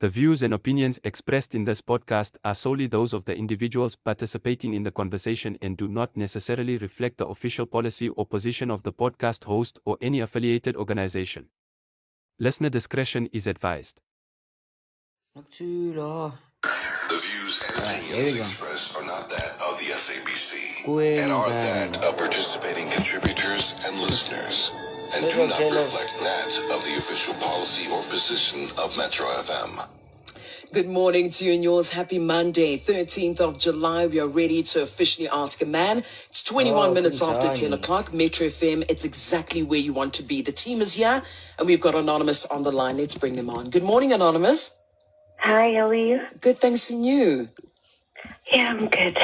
The views and opinions expressed in this podcast are solely those of the individuals participating in the conversation and do not necessarily reflect the official policy or position of the podcast host or any affiliated organization. Listener discretion is advised. Not too long. The views and opinions expressed are not that of the SABC and are that of participating contributors and listeners, and do not reflect that of the official policy or position of Metro FM. Good morning to you and yours. Happy Monday, 13th of July. We are ready to officially ask a man. It's 21 minutes after 10 o'clock. Metro FM, it's exactly where you want to be. The team is here, and we've got Anonymous on the line. Let's bring them on. Good morning, Anonymous. Hi, how are you? Good, thanks, and you? Yeah, I'm good.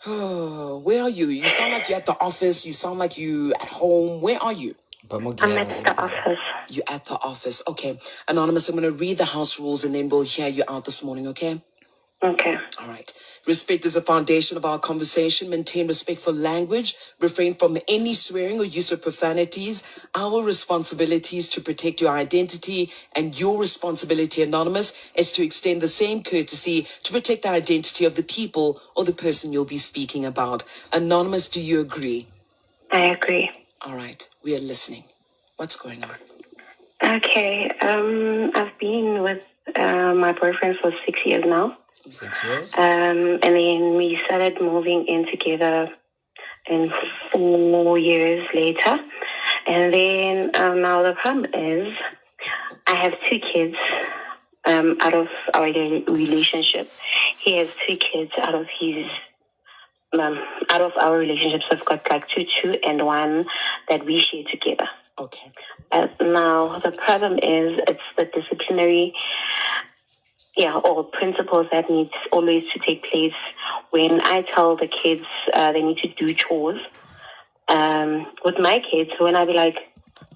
Oh, where are you? You sound like you're at the office. You sound like you at home. Where are you? I'm at the office. You're at the office. Okay. Anonymous, I'm going to read the house rules and then we'll hear you out this morning, okay? Okay. All right. Respect is the foundation of our conversation. Maintain respectful language. Refrain from any swearing or use of profanities. Our responsibility is to protect your identity, and your responsibility, Anonymous, is to extend the same courtesy to protect the identity of the people or the person you'll be speaking about. Anonymous, do you agree? I agree. All right. We are listening. What's going on? Okay. I've been with my boyfriend for 6 years now. 6 years? And then we started moving in together in 4 years later. And then now the problem is I have 2 kids out of our relationship. He has 2 kids out of his out of our relationships. I've got like two and 1 that we share together. Okay. Now the problem is it's the disciplinary or principles that needs always to take place when I tell the kids they need to do chores. With my kids, when I be like,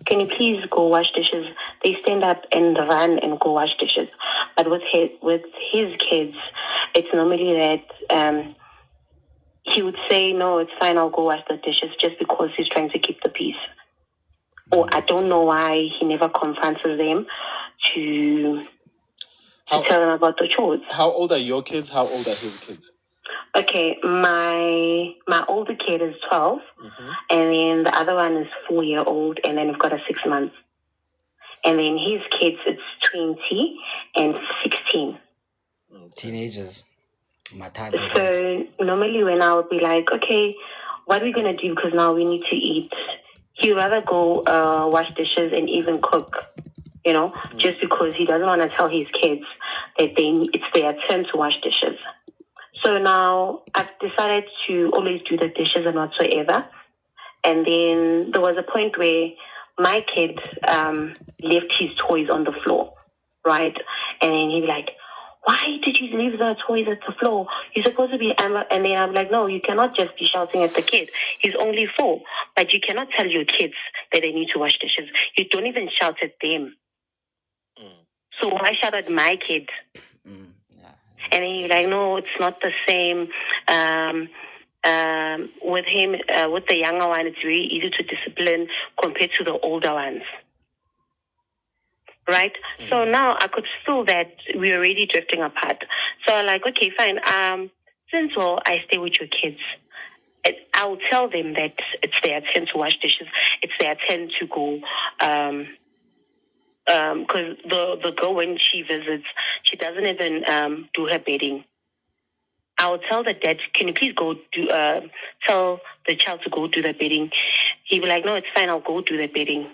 can you please go wash dishes? They stand up and run and go wash dishes. But with his kids, it's normally that he would say, no, it's fine, I'll go wash the dishes, just because he's trying to keep the peace. Or I don't know why he never confronts them to tell them about the chores. How old are your kids? How old are his kids? Okay, my older kid is 12, and then the other one is 4-year-old, and then we've got a 6 months. And then his kids, it's 20 and 16. Teenagers. My type. So normally when I would be like, okay, what are we going to do? Because now we need to eat. He'd rather go wash dishes and even cook, just because he doesn't want to tell his kids that it's their turn to wash dishes. So now I've decided to always do the dishes and whatsoever. And then there was a point where my kid left his toys on the floor, right? And then he'd be like, why did you leave the toys at the floor? You're supposed to be... And then I'm like, no, you cannot just be shouting at the kid. He's only 4. But you cannot tell your kids that they need to wash dishes. You don't even shout at them. So why shout at my kid? And then you're like, no, it's not the same. With him, with the younger one, it's very easy to discipline compared to the older ones. Right? So now I could feel that we're already drifting apart. So I'm like, okay, fine. Since I stay with your kids, I'll tell them that it's their turn to wash dishes. It's their turn to go, because the girl, when she visits, she doesn't even do her bedding. I'll tell the dad, can you please go tell the child to go do the bedding? He'll be like, no, it's fine, I'll go do the bedding.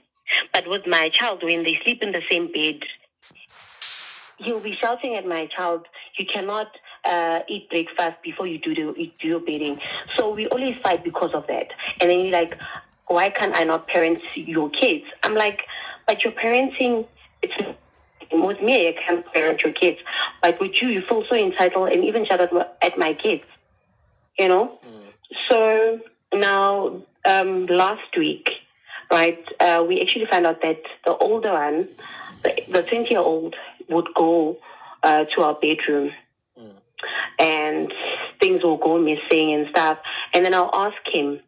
But with my child, when they sleep in the same bed, he'll be shouting at my child, you cannot eat breakfast before you do your bedding. So we always fight because of that. And then he's like, why can't I not parent your kids? I'm like, but your parenting, with me, I can't parent your kids. But with you, you feel so entitled and even shout at my kids, So now, last week, right, we actually found out that the older one, the 20-year-old, would go to our bedroom and things will go missing and stuff. And then I'll ask him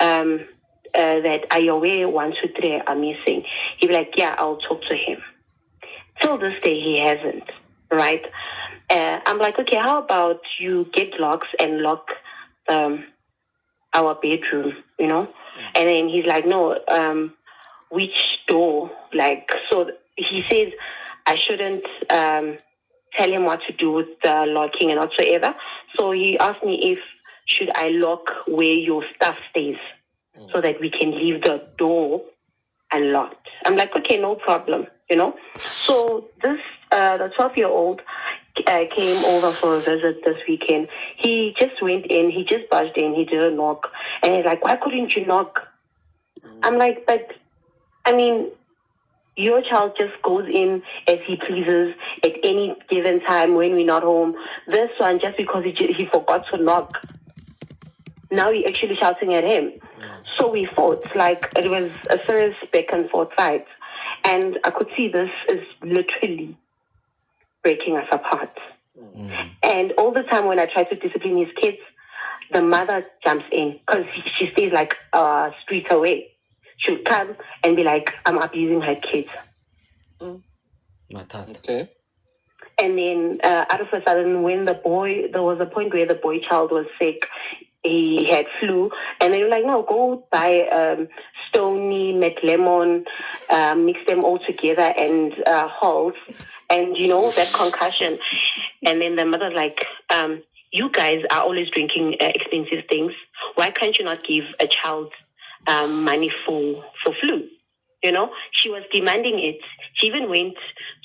that, are you aware 1, 2, 3 are missing? He'll be like, yeah, I'll talk to him. Till this day, he hasn't, right? I'm like, okay, how about you get locks and lock our bedroom, you know? And then he's like, no, which door? Like, so he says I shouldn't tell him what to do with the locking and whatsoever. So he asked me if should I lock where your stuff stays so that we can leave the door unlocked. I'm like, okay, no problem, you know? So this, the 12-year-old came over for a visit this weekend. He just went in, he just barged in, he didn't knock. And he's like, why couldn't you knock? I'm like, but, I mean, your child just goes in as he pleases at any given time when we're not home. This one, just because he forgot to knock, now you're actually shouting at him. So we fought, like it was a serious back and forth fight. And I could see this is literally breaking us apart. And all the time when I try to discipline his kids, the mother jumps in because she stays like a street away. She'll come and be like, I'm abusing her kids. Okay. And then out of a sudden, when there was a point where the boy child was sick, he had flu, and they were like, no, go buy Stony, McLemon, mix them all together and Halls, and you know, that concussion. And then the mother's like, you guys are always drinking expensive things. Why can't you not give a child money for flu? You know, she was demanding it. She even went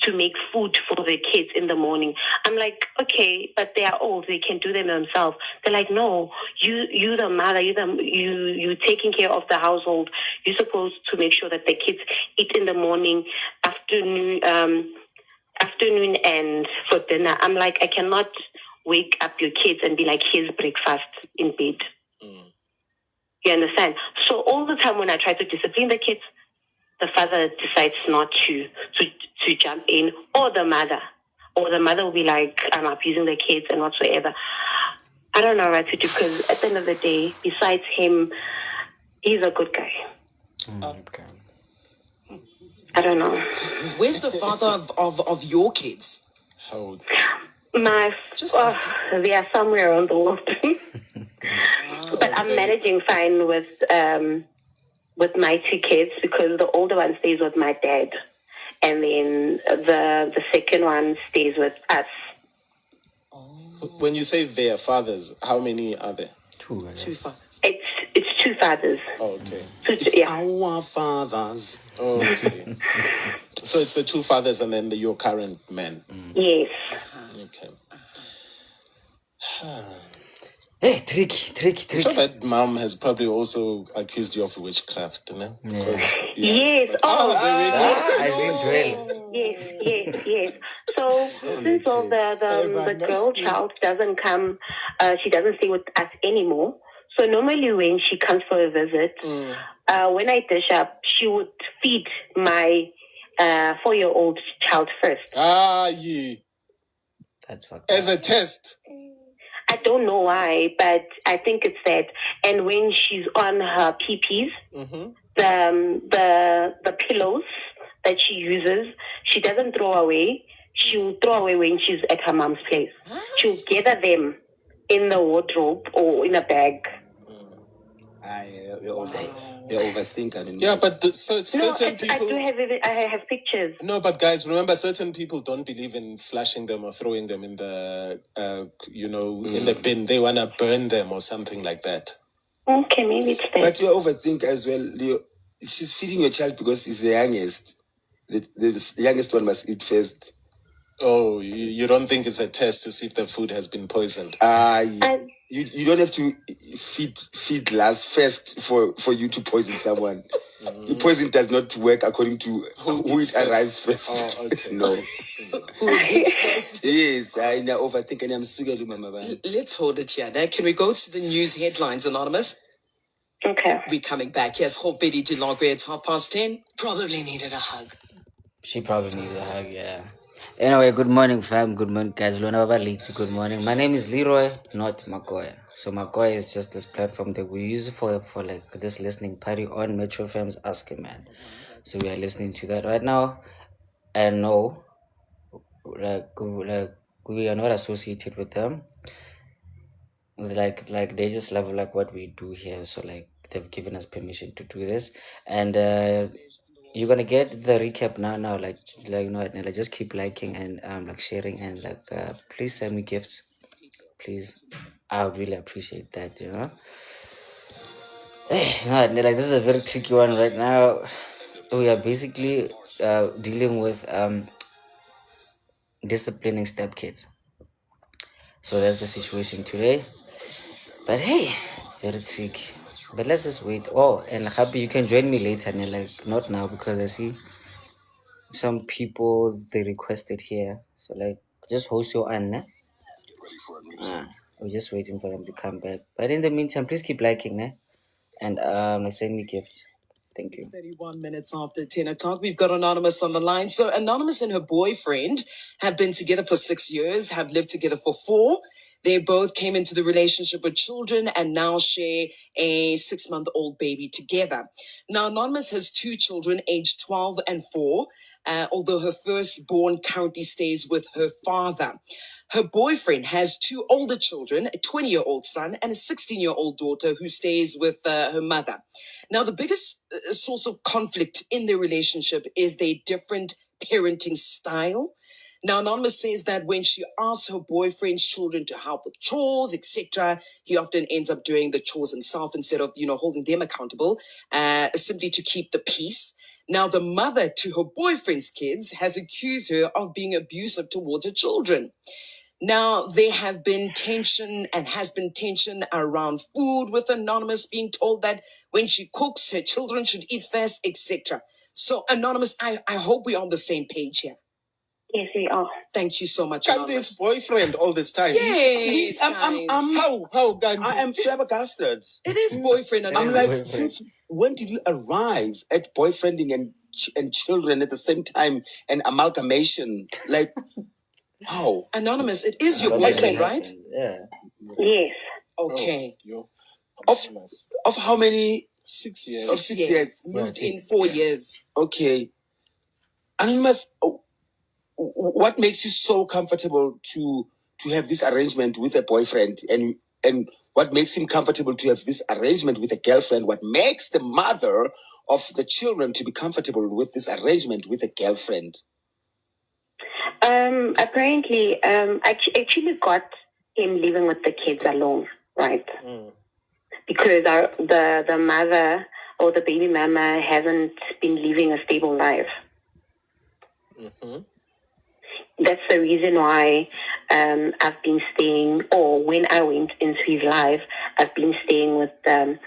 to make food for the kids in the morning. I'm like, okay, but they are old. They can do them themselves. They're like, no, you the mother, you taking care of the household. You're supposed to make sure that the kids eat in the morning, afternoon, and for dinner. I'm like, I cannot wake up your kids and be like, here's breakfast in bed. You understand? So all the time when I try to discipline the kids, the father decides not to jump in, or the mother will be like, I'm abusing the kids and whatsoever. I don't know what to do because at the end of the day, besides him, he's a good guy. Okay. I don't know. Where's the father of your kids? How old? They are somewhere around the world. But I'm managing fine with my two kids because the older one stays with my dad, and then the second one stays with us. When you say their fathers, how many are there? Two fathers. It's two fathers. Oh, okay. Our fathers. Okay. So it's the two fathers and then your current man. Yes. Okay. Hey, tricky. So that mom has probably also accused you of witchcraft, you know? Yes. I see well. Yes. So since all the girl child doesn't come, she doesn't stay with us anymore. So normally when she comes for a visit, when I dish up, she would feed my 4-year-old child first. Yeah. That's fucked up. As a test. I don't know why, but I think it's that. And when she's on her PPs, the pillows that she uses, she doesn't throw away. She'll throw away when she's at her mom's place. She'll gather them in the wardrobe or in a bag. You overthink. Yeah, but certain people... I have pictures. No, but guys, remember, certain people don't believe in flushing them or throwing them in the, in the bin. They want to burn them or something like that. Okay, maybe it's that. But you overthink as well, Leo. She's feeding your child because he's the youngest. The youngest one must eat first. Oh, you don't think it's a test to see if the food has been poisoned? You don't have to feed last first for you to poison someone. The poison does not work according to who it arrives first. Oh, okay. No. Who eats first? Yes, I overthink and I'm sugar mama. Let's hold it here. Now, can we go to the news headlines, Anonymous? Okay. We're coming back. Yes, whole Betty DeLongre, it's 10:30. Probably needed a hug. She probably needs a hug, yeah. Anyway, good morning, fam. Good morning, guys. Good morning. My name is Leroy, not Makoya. So Makoya is just this platform that we use for like this listening party on Metro FM's Ask a Man. So we are listening to that right now. And no, we are not associated with them. Like they just love like what we do here. So like they've given us permission to do this, and you're gonna get the recap now. Like you know, like just keep liking and like sharing and like please send me gifts, please. I would really appreciate that. You know. Like this is a very tricky one right now. We are basically dealing with disciplining stepkids. So that's the situation today. But hey, it's very tricky. But let's just wait. Oh, and happy you can join me later, and like not now because I see some people they requested here. So like just host your Anna. We're just waiting for them to come back. But in the meantime, please keep liking, ne? And send me gifts. Thank you. It's 31 minutes after 10 o'clock. We've got Anonymous on the line. So Anonymous and her boyfriend have been together for 6 years, have lived together for 4. They both came into the relationship with children and now share a 6-month-old baby together. Now, Anonymous has 2 children, aged 12 and 4, although her firstborn currently stays with her father. Her boyfriend has 2 older children, a 20-year-old son and a 16-year-old daughter who stays with her mother. Now, the biggest source of conflict in their relationship is their different parenting style. Now, Anonymous says that when she asks her boyfriend's children to help with chores, etc., he often ends up doing the chores himself instead of, holding them accountable, simply to keep the peace. Now, the mother to her boyfriend's kids has accused her of being abusive towards her children. Now, there have been tension and has been tension around food, with Anonymous being told that when she cooks, her children should eat first, etc. So, Anonymous, I hope we're on the same page here. Yes, we are. Thank you so much, Gandhi's Anonymous. boyfriend all this time. Yes, How Gandhi? I am flabbergasted. It is boyfriend, I'm like, Anonymous. since when did you arrive at boyfriending and children at the same time, and amalgamation? Like, wow. Anonymous, it is your But boyfriend, that right? happened, yeah. Yes. Okay. Of how many? 6 years. Of 6 years. Moved in 4 years. Okay. Anonymous, what makes you so comfortable to have this arrangement with a boyfriend, and what makes him comfortable to have this arrangement with a girlfriend? What makes the mother of the children to be comfortable with this arrangement with a girlfriend? Apparently, I actually got him living with the kids alone, right? Because the mother or the baby mama hasn't been living a stable life. Mm-hmm. That's the reason why I've been staying, or when I went into his life, I've been staying with the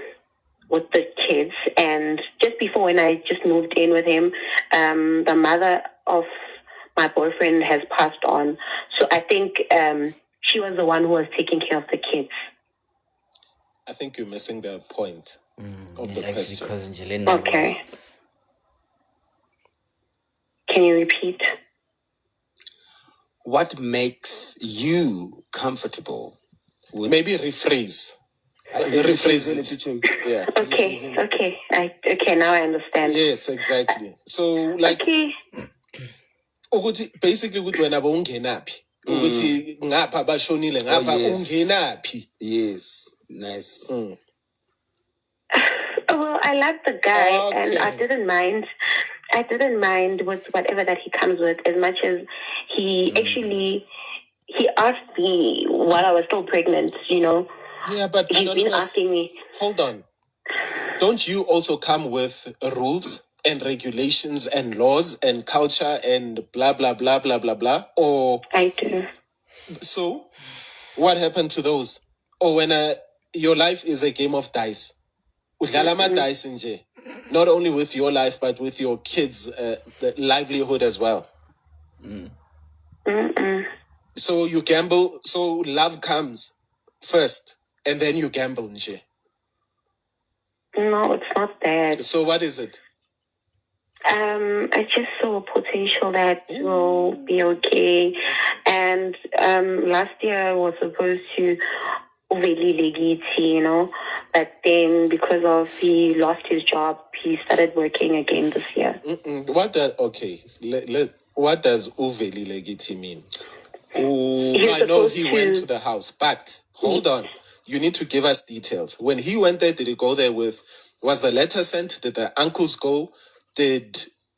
kids. And just before, when I just moved in with him, the mother of my boyfriend has passed on. So I think she was the one who was taking care of the kids. I think you're missing the point of the Actually, question. cousin Jelena Okay. Can you repeat? What makes you comfortable with? Maybe rephrase. Rephrase it. Yeah. Okay, now I understand. Yes, exactly. So, like, Okay. basically, ukuthi wena ungenaphi? Ukuthi ngapha bashonile ngapha ungenaphi? Yes, nice. Well, I like the guy, Okay. and I didn't mind. I didn't mind with whatever that he comes with, as much as he actually asked me while I was still pregnant. Yeah, but He's been Anonymous, asking me. hold on. Don't you also come with rules and regulations and laws and culture and blah blah blah blah blah blah? Or I do. so, what happened to those? Or when your life is a game of dice, udlala ama dice nje. Not only with your life, but with your kids' the livelihood as well. So you gamble. So love comes first, and then you gamble, nje. No, it's not that. So what is it? I just saw a potential that will be okay. And last year I was supposed to really legit, but then because of he lost his job, he started working again this year. Okay. what does uveli legiti mean? You're I know supposed he went to the house, but hold on. You need to give us details. When he went there, did he go there with, was the letter sent? Did the uncles go?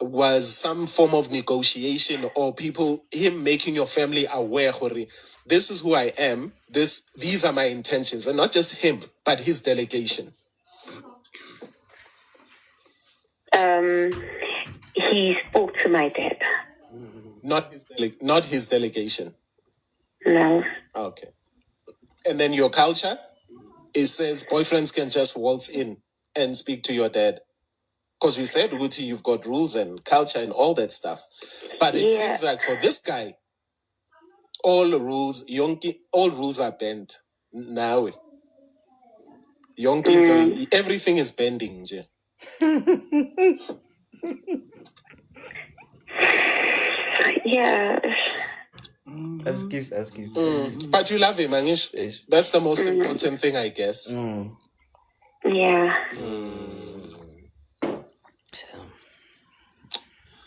Was some form of negotiation or him making your family aware, Hori, this is who I am, these are my intentions, and not just him, but his delegation? He spoke to my dad. Not his delegation. No. Okay. And then your culture, it says boyfriends can just waltz in and speak to your dad. Because you said, Guti, you've got rules and culture and all that stuff. But it seems like for this guy, all rules are bent. Now, everything is bending. Nje. Yeah. Ask kiss. But you love him, Anish. That's the most important thing, I guess. Yeah.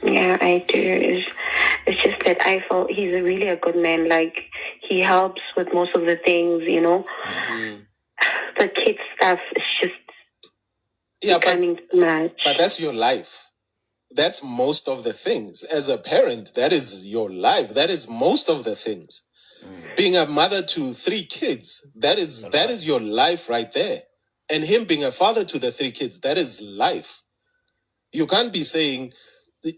Yeah, I do. It's just that I feel he's really a good man. Like, he helps with most of the things, you know. The kid stuff is just becoming too much. But that's your life. That's most of the things. As a parent, that is your life. That is most of the things. Being a mother to 3 kids, that is your life right there. And him being a father to the 3 kids, that is life. You can't be saying,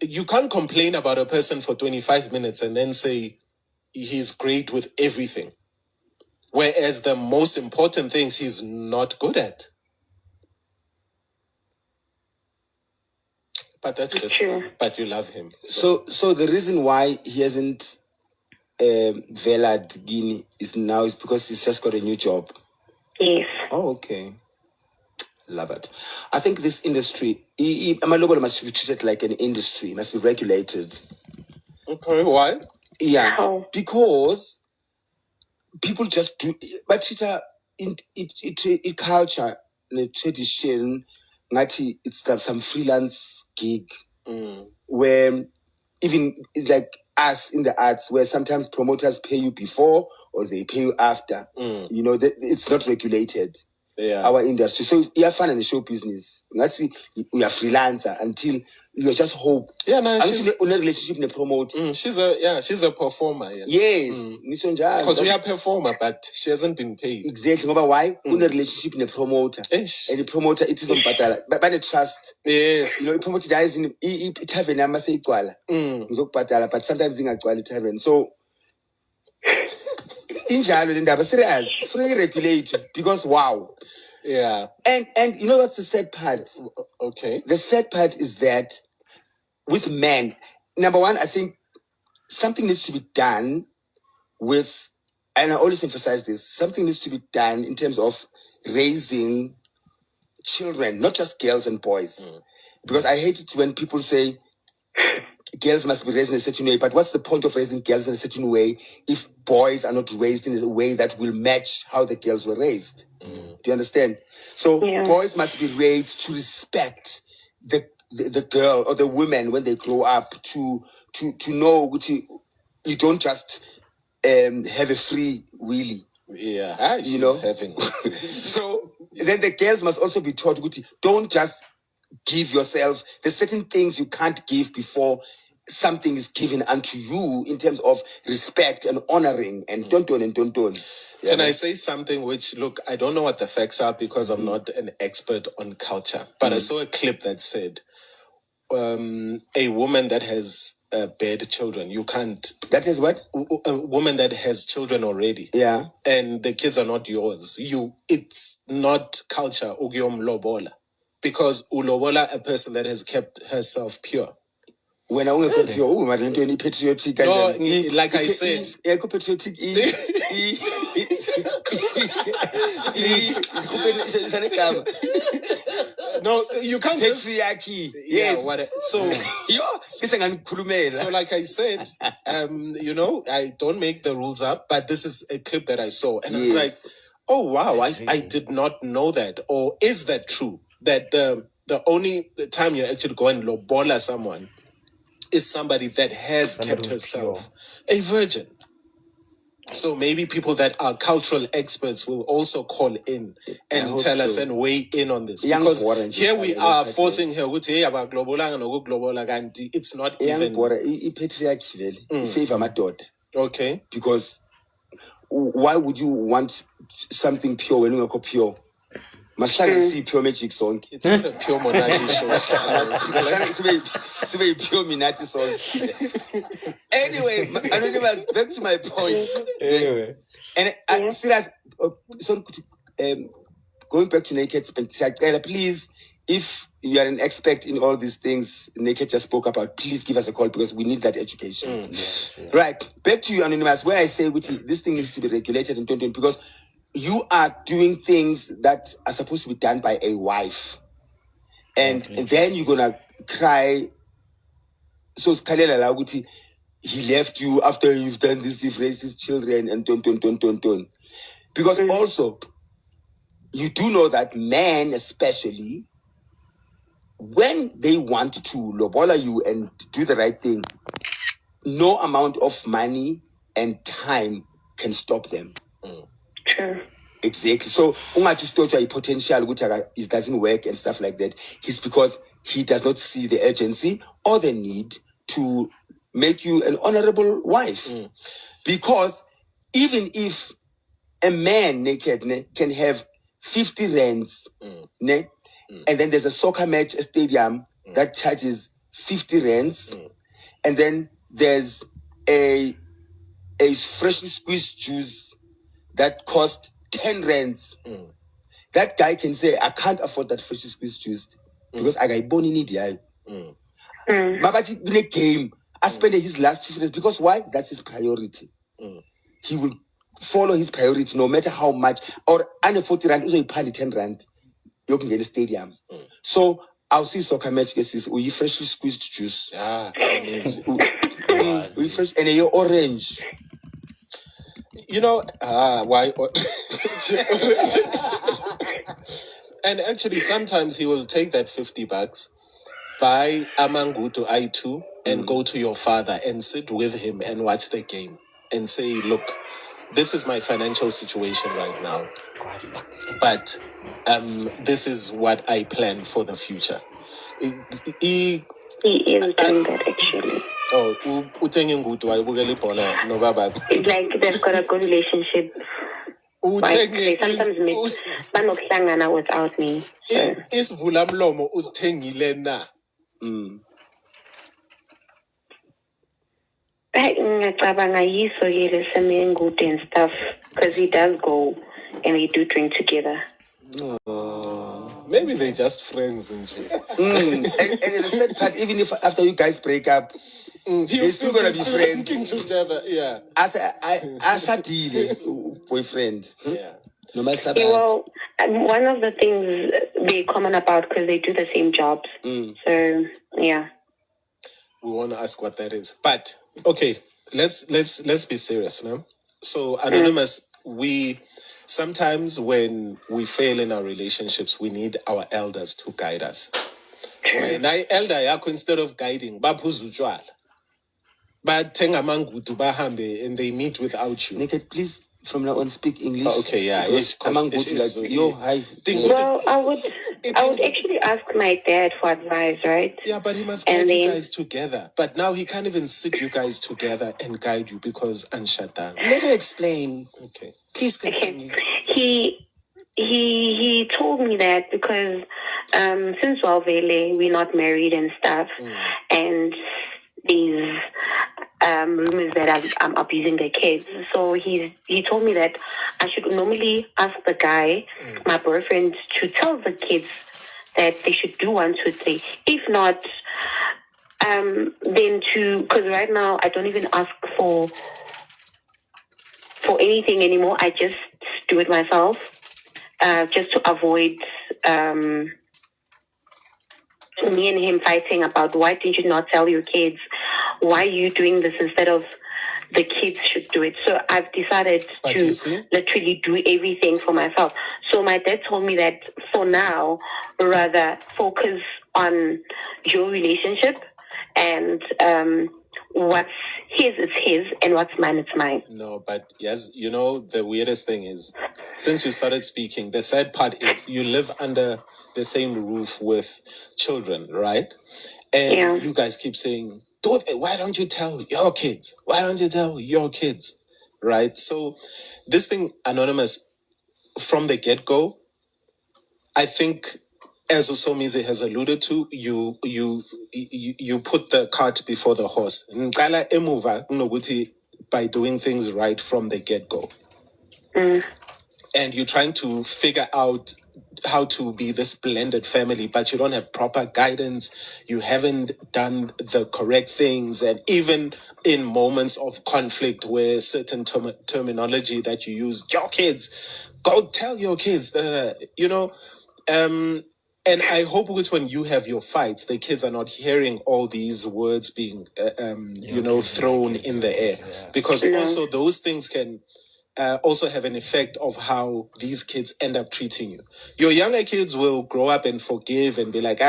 you can't complain about a person for 25 minutes and then say he's great with everything. Whereas the most important things he's not good at. But that's just true. But you love him. So the reason why he hasn't velaed Guinea is because he's just got a new job. Yes. Oh, okay. Love it. I think this industry, Amalobolo must be treated like an industry, must be regulated. Okay, why? Yeah, How? because people just do, but it culture, the tradition, it's some freelance gig where even like us in the arts, where sometimes promoters pay you before or they pay you after. You know, it's not regulated. Yeah. Our industry. So you're fun in the show business. Let's see, we are freelancer until you just hope. Yeah, no, she's in a relationship in a promote. She's a performer. Yeah. Yes. Because we are a performer, but she hasn't been paid. Exactly. Why? In a relationship in a promoter. Ish. And the promoter, it is on patala. But by the trust. Yes. You know, the promoter is in it heaven, I must say equal. But sometimes in a quality heaven. So in general, serious, fully regulate because wow. Yeah. And you know what's the sad part? Okay. The sad part is that with men, number one, I think something needs to be done with, and I always emphasize this, something needs to be done in terms of raising children, not just girls and boys. Because I hate it when people say girls must be raised in a certain way, but what's the point of raising girls in a certain way if boys are not raised in a way that will match how the girls were raised? Do you understand? So boys must be raised to respect the girl or the women when they grow up, to know which you don't just have a free willy. Yeah, you know. Having. So then the girls must also be taught, don't just give yourself. There's certain things you can't give before something is given unto you in terms of respect and honoring and don't. Can I say something which, look, I don't know what the facts are because I'm not an expert on culture, but I saw a clip that said a woman that has bad children, you can't. That is what? A woman that has children already. Yeah. And the kids are not yours. It's not culture, ugyom lobola. Because ulobola a person that has kept herself pure. When I want to pure, any patriotic. No, like I said. Patriotic. No, you can't patriarchy. Yes. So like I said, you know, I don't make the rules up, but this is a clip that I saw, and I was like, oh wow, I did not know that. Or is that true? That the only time you actually go and lobola someone is somebody that has kept herself a virgin. So maybe people that are cultural experts will also call in and tell us and weigh in on this. Because here we are forcing her, it's not even... Okay. Because why would you want something pure when you are pure? Must see pure magic song. It's not a pure monati show. It's very pure minati song. Anyway, Anonymous, back to my point. Anyway. And I see that, going back to Naked, please, if you are an expert in all these things Naked just spoke about, please give us a call because we need that education. Right, back to you, Anonymous, where I say this thing needs to be regulated in 2020 because you are doing things that are supposed to be done by a wife. And then you're going to cry. So he left you after you've done this, you've raised his children and ton. Because also, you do know that men especially, when they want to lobola you and do the right thing, no amount of money and time can stop them. True. Exactly. So, ungathi potential it doesn't work and stuff like that. It's because he does not see the urgency or the need to make you an honorable wife. Because even if a man naked can have 50 rands, and then there's a soccer match, a stadium that charges 50 rands, and then there's a freshly squeezed juice that cost 10 rands. That guy can say, I can't afford that freshly squeezed juice because I got born in India. But in a game, I spent his last 50 rands because why? That's his priority. He will follow his priority no matter how much. Or under 40 rand, you pay 10 rand, you can get a stadium. So I'll see soccer match cases with freshly squeezed juice. Amazing. With fresh and a orange. You know, why? And actually, sometimes he will take that $50, buy Amanguto I2, and go to your father and sit with him and watch the game and say, look, this is my financial situation right now. But this is what I plan for the future. He is doing that actually. Oh, it's like they've got a good relationship. They sometimes meet banokuhlangana without me. Isivulamlomo usithengile na? Ngiyacabanga yiso ke lesemengude and stuff because he does go and they do drink together. Maybe they're just friends and shit. And the sad part, even if after you guys break up, they're still gonna be friends together. Yeah. Boyfriend. Yeah. No matter well, one of the things they comment about because they do the same jobs. So yeah. We want to ask what that is, but okay, let's be serious now. So Anonymous, we sometimes when we fail in our relationships, we need our elders to guide us. When I elder yako instead of guiding, babuzujwala. But tengamangutu bahambe and they meet without you. Naked, please from now on speak English. Oh, okay, yeah. Well, I would actually ask my dad for advice, right? Yeah, but he must guide you guys together. But now he can't even sit you guys together and guide you because Anshatan. Let her explain. Okay. Please continue. Okay. He told me that because since we're not married and stuff, and these rumors that I'm abusing the kids. So he told me that I should normally ask the guy, my boyfriend, to tell the kids that they should do 1, 2, 3. If not, then because right now I don't even ask for anything anymore. I just do it myself, just to avoid me and him fighting about why did you not tell your kids? Why are you doing this instead of the kids should do it? So I've decided to literally do everything for myself. So my dad told me that for now, rather focus on your relationship and what's his is his, and what's mine it's mine. No, but yes, you know, the weirdest thing is, since you started speaking, the sad part is you live under the same roof with children, right? And you guys keep saying, why don't you tell your kids? Why don't you tell your kids? Right? So this thing, Anonymous, from the get-go, I think, as Usomize has alluded to, you put the cart before the horse. Ngicala emuva kunokuthi by doing things right from the get-go. And you're trying to figure out how to be this blended family, but you don't have proper guidance. You haven't done the correct things. And even in moments of conflict where certain terminology that you use, your kids, go tell your kids, you know, and I hope that when you have your fights, the kids are not hearing all these words being, thrown in the air. Because also those things can also have an effect of how these kids end up treating you. Your younger kids will grow up and forgive and be like,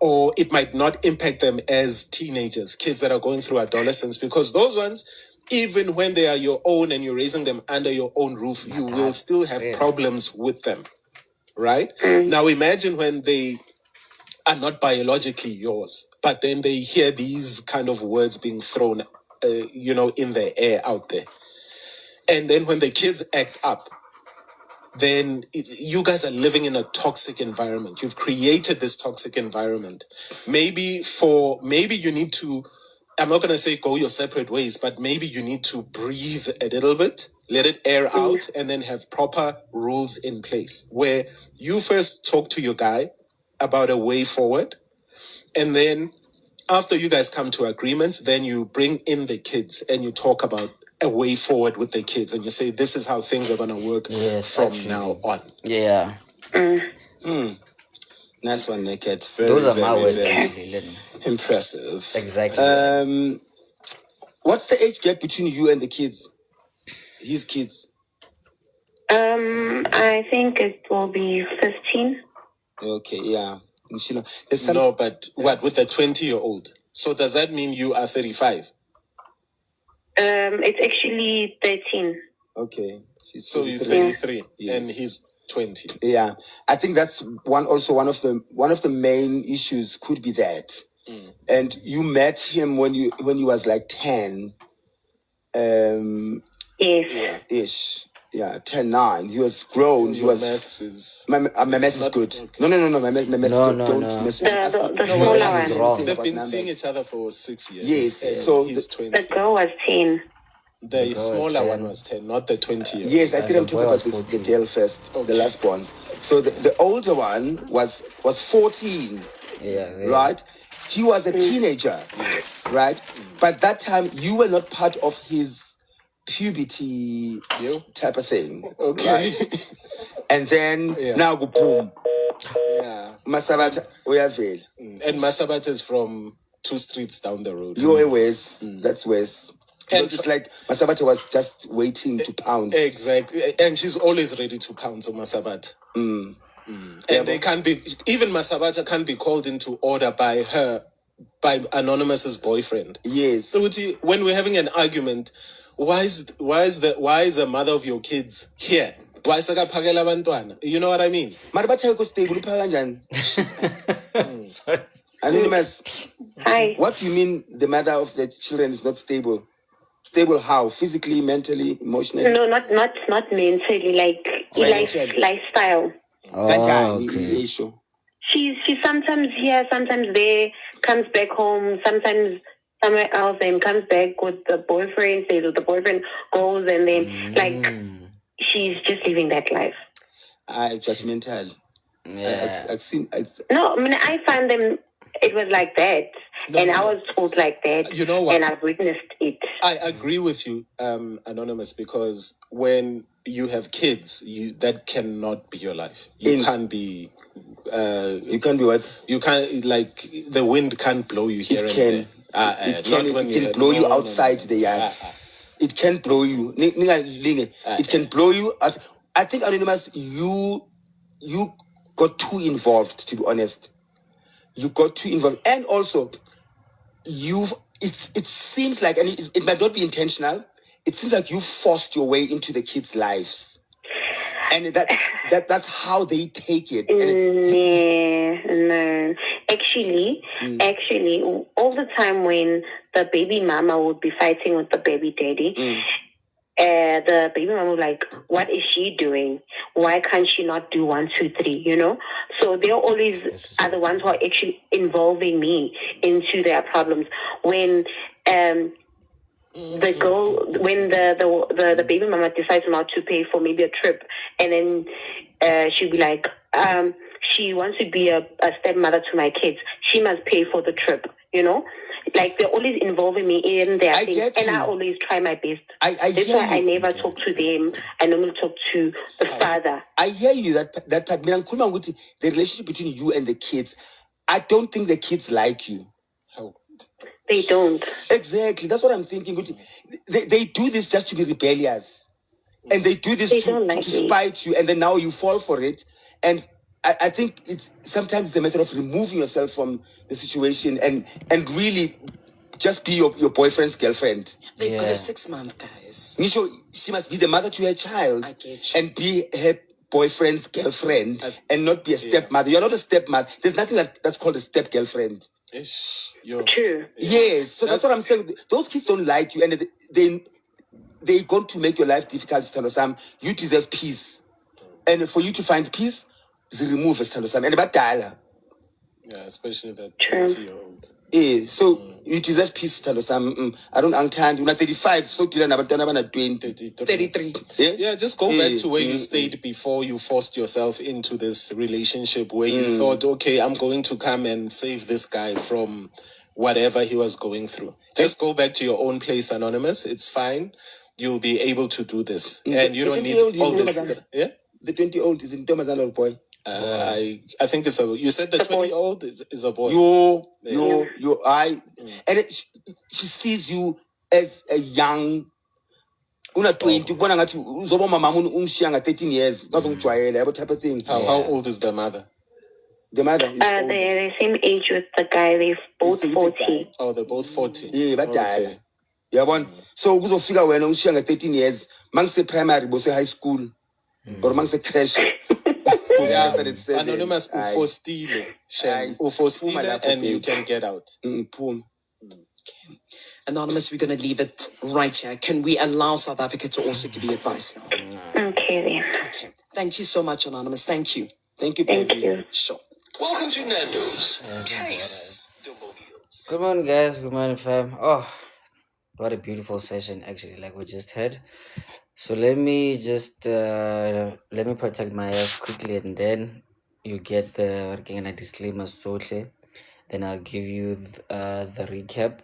or it might not impact them as teenagers, kids that are going through adolescence, because those ones, even when they are your own and you're raising them under your own roof, you will still have problems with them, right? Now imagine when they are not biologically yours, but then they hear these kind of words being thrown, in the air out there. And then when the kids act up, then you guys are living in a toxic environment. You've created this toxic environment. Maybe you need to, I'm not going to say go your separate ways, but maybe you need to breathe a little bit, let it air out, and then have proper rules in place where you first talk to your guy about a way forward. And then after you guys come to agreements, then you bring in the kids and you talk about a way forward with the kids, and you say this is how things are going to work from now on. Yeah. Nice one, Naked. Those are my words, actually. Impressive. Exactly. What's the age gap between you and the kids? His kids? I think it will be 15. Okay, yeah. No, but what, with a 20-year-old? So does that mean you are 35? It's actually 13. Okay. So you're 33, and he's 20. Yeah, I think that's one of the main issues could be that. And you met him when you was like 10. Yes. Ish. Yeah, 10, 9. He was grown. He was. My math is good. Okay. No. My math is good. Don't mess with the smaller one. They've been seeing each other for 6 years. Yes. So he's 20. The girl was 10. The smaller one was 10, not the 20. Yes, I think I'm talking about the girl first, the last one. So the older one was 14. Right? He was a teenager. Yes. Right? But that time you were not part of his puberty type of thing. Okay. Right? And then now go boom. Yeah. Masabata Oyavale. And Masabata is from 2 streets down the road. You're west. That's west. Because it's like Masabata was just waiting to pounce. Exactly. And she's always ready to pounce on Masabata. And they can't be, even Masabata can't be called into order by Anonymous's boyfriend. Yes. So when we're having an argument, why is the mother of your kids here? Why is Phakela bantwana? You know what I mean? Anonymous. Hi. What do you mean the mother of the children is not stable? Stable how? Physically, mentally, emotionally? No, not mentally, like lifestyle. Oh, okay. She's sometimes here, sometimes there, comes back home, sometimes somewhere else, and comes back with the boyfriend, says the boyfriend goes, and then she's just living that life. Judgmental. Yeah. No, I mean, I find them, it was like that. And I was told like that. You know what? And I've witnessed it. I agree with you, Anonymous, because when you have kids, that cannot be your life. You can't be... you can't be what? You can't, like, the wind can't blow you here and there. It can blow you outside the yard. It can blow you. It can blow you. I think, Anonymous, you got too involved, to be honest. You got too involved. And also, it seems like, and it might not be intentional, it seems like you forced your way into the kids' lives. And that's how they take it. No. Actually, all the time when the baby mama would be fighting with the baby daddy, the baby mama was like, what is she doing? Why can't she not do 1, 2, 3? You know? So they always are the ones who are actually involving me into their problems. When the girl, when the baby mama decides not to pay for maybe a trip, and then she'll be like, she wants to be a stepmother to my kids, she must pay for the trip, you know? Like, they're always involving me in their things, and I always try my best. That's why I never talk to them. I normally talk to the father. I hear you, that part. The relationship between you and the kids, I don't think the kids like you. How? They don't. Exactly. That's what I'm thinking. They do this just to be rebellious. And they do this to spite you. And then now you fall for it. And I think sometimes it's a matter of removing yourself from the situation and really just be your boyfriend's girlfriend. They've got a 6-month, guys. Nisho, she must be the mother to her child. I get you. And be her boyfriend's girlfriend and not be a stepmother. You're not a stepmother. There's nothing that's called a step-girlfriend. True. Yes. So that's what I'm saying. Those kids don't like you, and they're going to make your life difficult, Sam. You deserve peace. And for you to find peace, they remove Sam. And about dialogue. Yeah, especially that 20-year-old. Yeah, so you deserve peace, Sam. I don't understand. You're not 35, so you're not 20. 33. Yeah, just go back to where you stayed before you forced yourself into this relationship where you thought, okay, I'm going to come and save this guy from whatever he was going through. Just go back to your own place, Anonymous. It's fine. You'll be able to do this. And you don't need all this. Yeah? The 20-year-old is in Thomas or boy. I think it's you said the 20-year-old is a boy. And she sees you as a young, 20, uzoba 13 years, type of thing. How old is the mother? The mother is they're the same age with the guy. They're both 40. Oh, they're both 40. Yeah, but yeah, so uzofika wena ushiya 13 years, mangise primary, bose high school, or mangise crash. Anonymous for stealing, and you can get out. Anonymous, we're going to leave it right here. Can we allow South Africa to also give you advice now? Okay, then. Okay. Thank you so much, Anonymous. Thank you. Thank you, baby. Thank you. Sure. Welcome to Nando's. Taste the meals. Good morning, guys. Good morning, fam. Oh, what a beautiful session, actually, like we just had. So let me just let me protect my ass quickly, and then you get the disclaimers totally. Then I'll give you the recap,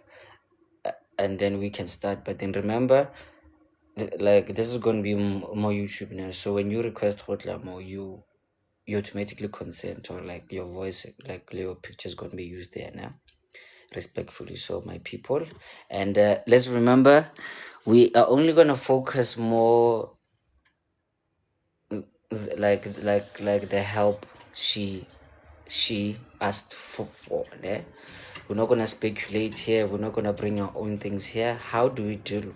and then we can start. But then remember, like, this is going to be more YouTube now. So when you request Hotla more, you automatically consent, or like your voice, like your picture is going to be used there now, respectfully. So my people, and let's remember, we are only going to focus more like the help she asked for. We're not going to speculate here. We're not going to bring our own things here. How do we deal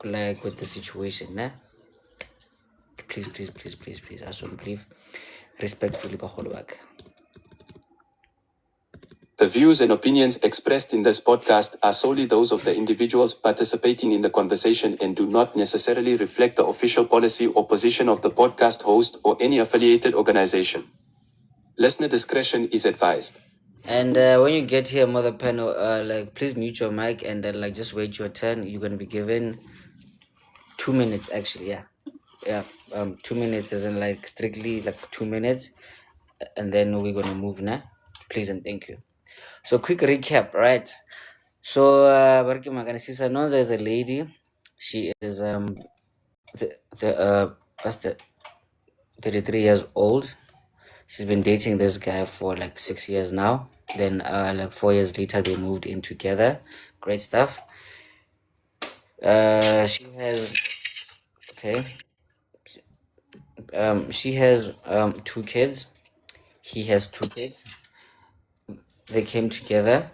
like with the situation? Please, I should believe respectfully, Baholwak. The views and opinions expressed in this podcast are solely those of the individuals participating in the conversation and do not necessarily reflect the official policy or position of the podcast host or any affiliated organization. Listener discretion is advised. And when you get here, mother panel, like, please mute your mic and then like just wait your turn. You're gonna be given 2 minutes, actually. Yeah. 2 minutes, as in like strictly like 2 minutes, and then we're gonna move now. Please and thank you. So quick recap, right? So Barki Maganisisa Nonza is a lady. She is 33 years old. She's been dating this guy for like 6 years now. Then like 4 years later they moved in together. Great stuff. She has she has 2 kids. He has 2 kids. They came together.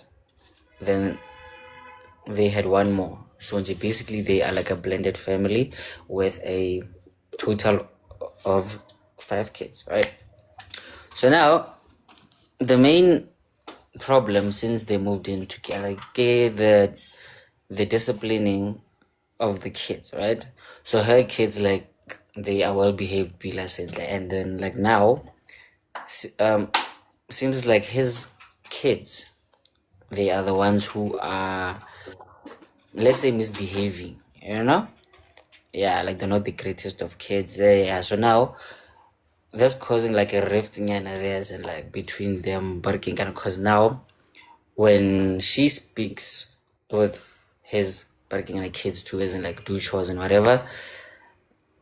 Then they had one more. So basically they are like a blended family with a total of 5 kids, right? So now the main problem since they moved in together, the disciplining of the kids, right? So her kids, like, they are well behaved, be lessons, and then like now seems like his kids, they are the ones who are, let's say, misbehaving, you know? Yeah, like they're not the greatest of kids there. Yeah, so now that's causing like a rift in there's and like between them barking, and because now when she speaks with his barking and the kids too, as in like do chores and whatever,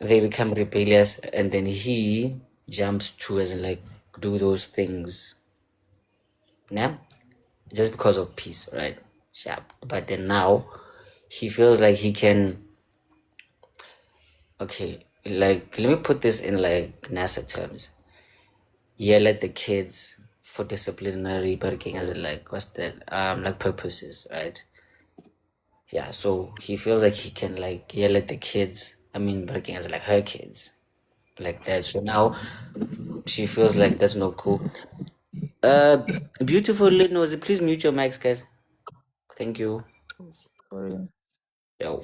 they become rebellious, and then he jumps to as in like do those things, yeah, just because of peace, right? Sharp. But then now he feels like he can, okay, like let me put this in like NASA terms, yell at the kids for disciplinary barking, as in like what's that, like purposes, right? Yeah, so he feels like he can like yell at the kids, I mean barking as like her kids, like that. So now she feels like that's not cool. Beautiful Nosy, please mute your mics, guys. Thank you. Yo.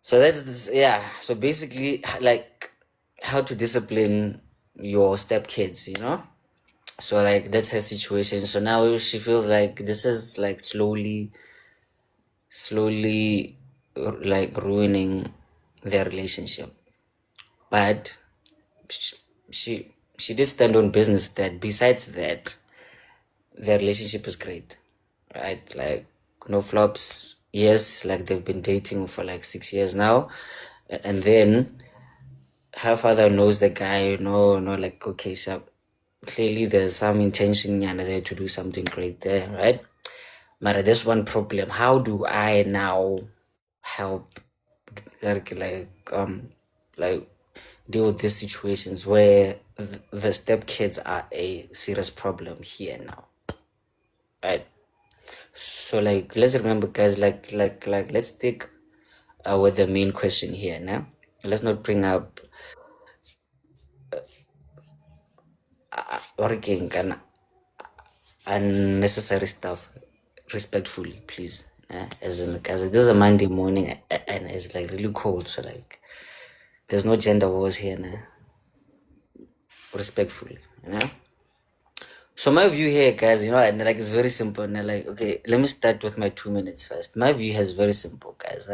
So that's yeah. So basically, like how to discipline your stepkids, you know. So like that's her situation. So now she feels like this is like slowly, like ruining their relationship. But she did stand on business that besides that, their relationship is great, right? Like no flops. Yes, like they've been dating for like 6 years now, and then her father knows the guy. No, like okay, so clearly there's some intention and there to do something great there, right? But there's one problem. How do I now help, like deal with these situations where the stepkids are a serious problem here now, right? So like let's remember, guys, like let's stick with the main question here now. Let's not bring up working and unnecessary stuff. Respectfully, please. As in, because this is a Monday morning and it's like really cold, so like there's no gender wars here now. Respectfully, you know. So my view here, guys, you know, and like it's very simple. And like, okay, let me start with my 2 minutes first. My view is very simple, guys.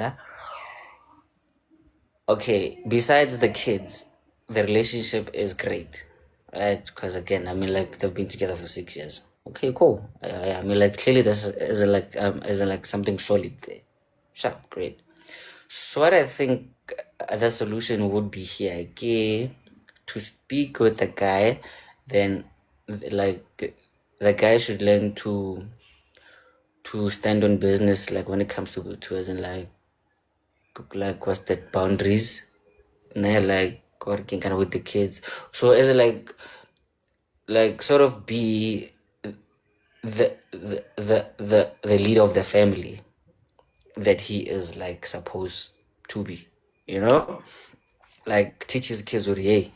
Okay, besides the kids, the relationship is great, right? Because again, I mean, like they've been together for 6 years. Okay, cool. I mean, like clearly this is like something solid there. Sharp, great. So what I think the solution would be here, okay, to speak with the guy, then like the guy should learn to stand on business, like when it comes to as in like what's that, boundaries, like working kind of with the kids. So as like sort of be the leader of the family that he is like supposed to be, you know, like teach his kids, or hey,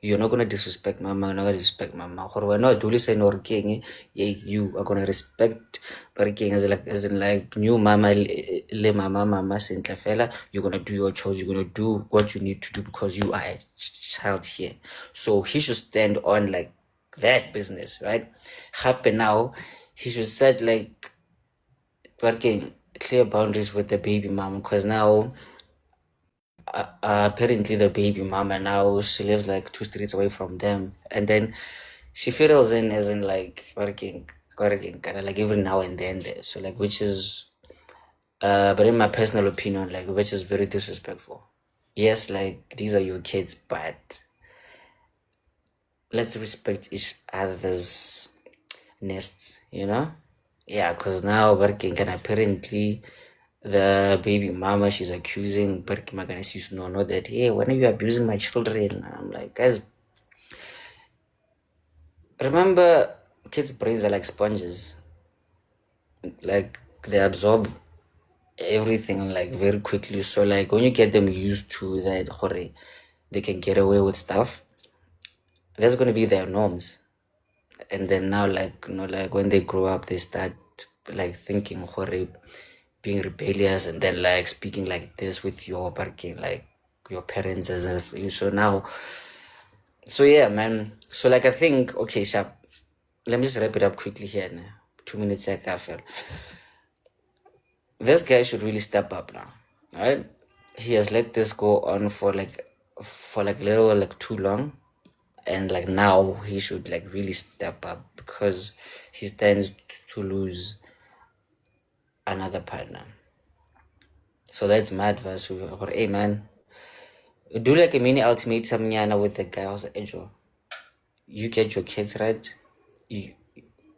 you're not gonna disrespect mama, you're not gonna disrespect mama. Or we're not duly saying or king, you are gonna respect king as in like new mama le mama sentle fela. You're gonna do your chores, you're gonna do what you need to do because you are a child here. So he should stand on like that business, right? Happen now, he should set like working clear boundaries with the baby mama, because now apparently the baby mama now she lives like 2 streets away from them, and then she fiddles in as in like working kind of like every now and then there. So like which is but in my personal opinion, like which is very disrespectful. Yes, like these are your kids, but let's respect each other's nests, you know? Yeah, because now working and apparently the baby mama, she's accusing Barky Maganesi to know that, hey, when are you abusing my children? I'm like, guys, remember kids' brains are like sponges. Like they absorb everything like very quickly. So like when you get them used to that, they can get away with stuff, that's gonna be their norms. And then now, like, like when they grow up, they start like thinking being rebellious, and then like speaking like this with your parking, like your parents as if you. So now, so yeah, man. So like I think, okay, sharp. Let me just wrap it up quickly here now. 2 minutes I feel. This guy should really step up now. Right? He has let this go on for like a little like too long. And like now he should like really step up, because he stands to lose another partner. So that's my advice. Hey man, do like a mini ultimatum nyana with the guy. I was like, Angel, you get your kids right, you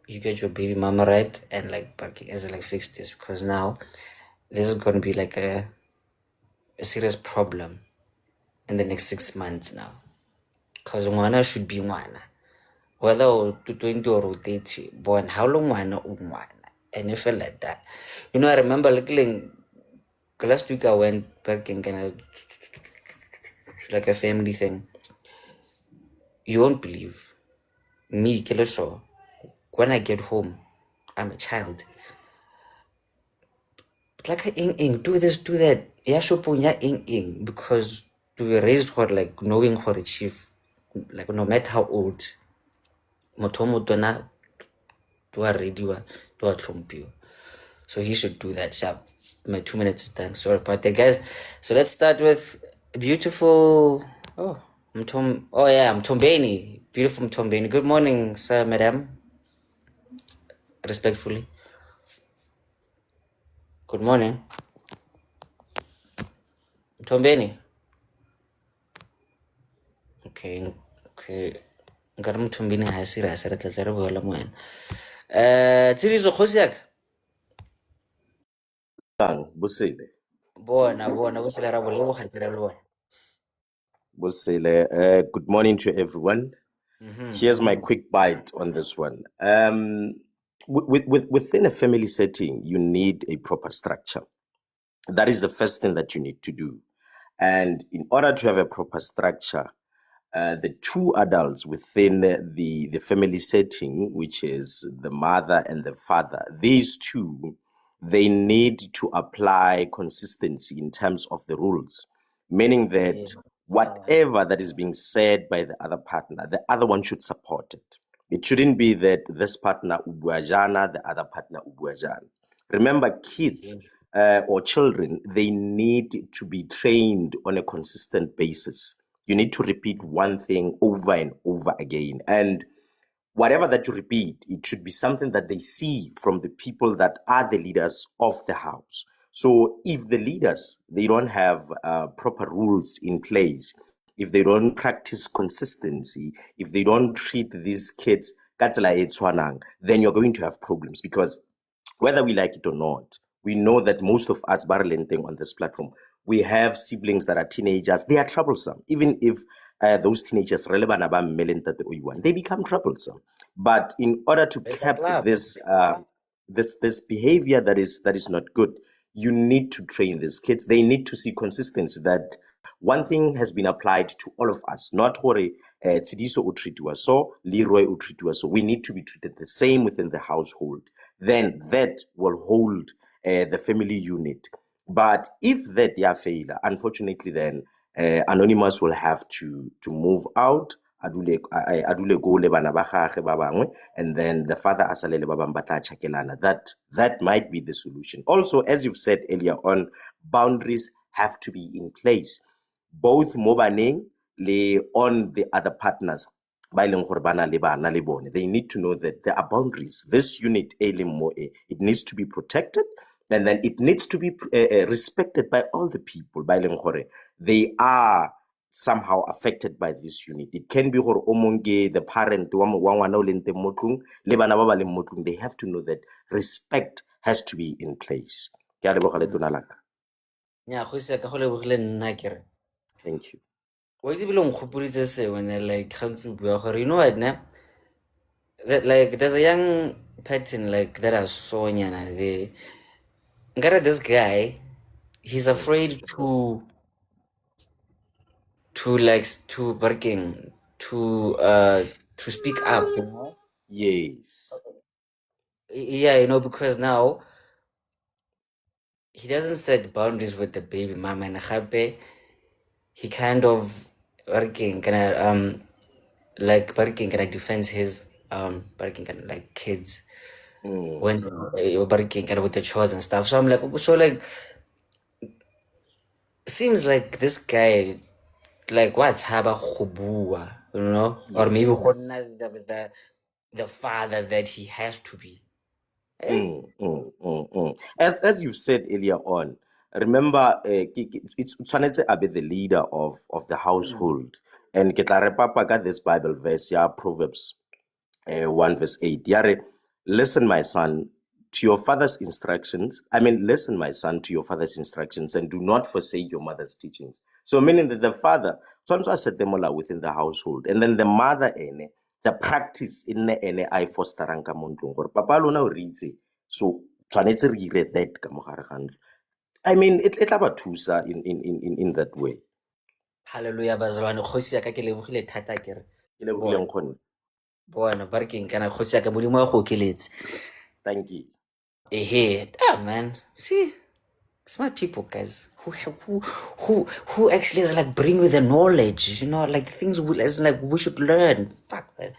get your baby mama right, and like as like fix this, because now this is gonna be like a serious problem in the next 6 months now. Because ngwana should be ngwana, whether or 20 or 30, born, how long ngwana o ngwana. And you feel like that. I remember last week I went back and kind of like a family thing. You won't believe me, Keleso. When I get home, I'm a child. But like do this, do that. Yeah, shopunya because we were raised for like knowing how to achieve, like no matter how old. Motomo dona do a radio do a trumpio. So he should do that sharp. My 2 minutes is done. Sorry about that, guys. So let's start with beautiful. Oh, Mtombeni. Beautiful Mtombeni. Good morning, sir, madam. Respectfully. Good morning. Mtombeni. Okay. Nka re Mtombeni ha serious re tla re boela mo ena. Tsirizo kgosi yaka. Busile. Bona busile ra bolego ga ke re le bona. Busile. Good morning to everyone. Here's my quick bite on this one. Within a family setting, you need a proper structure. That is the first thing that you need to do. And in order to have a proper structure, the two adults within the family setting, which is the mother and the father, these two, they need to apply consistency in terms of the rules, meaning that whatever that is being said by the other partner, the other one should support it. It shouldn't be that this partner ubuajana, the other partner ubuajana. Remember, kids or children, they need to be trained on a consistent basis. You need to repeat one thing over and over again. And whatever that you repeat, it should be something that they see from the people that are the leaders of the house. So if the leaders, they don't have proper rules in place, if they don't practice consistency, if they don't treat these kids, then you're going to have problems, because whether we like it or not, we know that most of us barrelenting on this platform, we have siblings that are teenagers. They are troublesome. Even if those teenagers they become troublesome. But in order to cap this behavior that is not good, you need to train these kids. They need to see consistency, that one thing has been applied to all of us, not Hore Tsidiso o treatiwa so, Leroy o treatiwa so. We need to be treated the same within the household. Then that will hold the family unit. But if that fail, unfortunately, then Anonymous will have to move out. Adule go le bana ba gagwe ba bangwe, and then the father asalele ba bang ba tla chakelana. That might be the solution. Also, as you've said earlier on, boundaries have to be in place, both mo baneng le on the other partners. They need to know that there are boundaries. This unit, it needs to be protected, and then it needs to be respected by all the people. They are somehow affected by this unit. It can be the parent, they have to know that respect has to be in place. Yeah, thank you. What is when like you know what now? That like there's a young pattern like that I saw there. Ngara, this guy, he's afraid to like to working to speak up, you know? Yes. Yeah, you know, because now he doesn't set boundaries with the baby mama and Hape. He kind of working like working defends his working like kids when working with the chores and stuff. So I'm like, so like, seems like this guy, like, what's haba khubua, you know, or maybe Yes. the father that he has to be. As you've said earlier on, remember, it's tshwanetse a be the leader of the household. And ke tla re papa ka this Bible verse, yeah, Proverbs 1 verse 8. Yare, listen, my son, to your father's instructions. I mean, listen, my son, to your father's instructions, and do not forsake your mother's teachings. So, meaning that the father, sometimes set them all within the household, and then the mother, the practice in the I fosterang ka mo ntlong, gore papa lona o reads it. So, tshwanetse re ire that ka mo gare ga ntlo. I mean, it tla ba thusa in that way. Hallelujah, bazalwane, kgosi ya ka ke lebogile thata kere. Ke lebogile nkgonne. Bona ba re keng kana kgosi ya ka modimo wa go okeletse. Thank you. Man, see, smart people, guys, who actually is like bring with the knowledge, you know, like things we as like we should learn. Fuck man.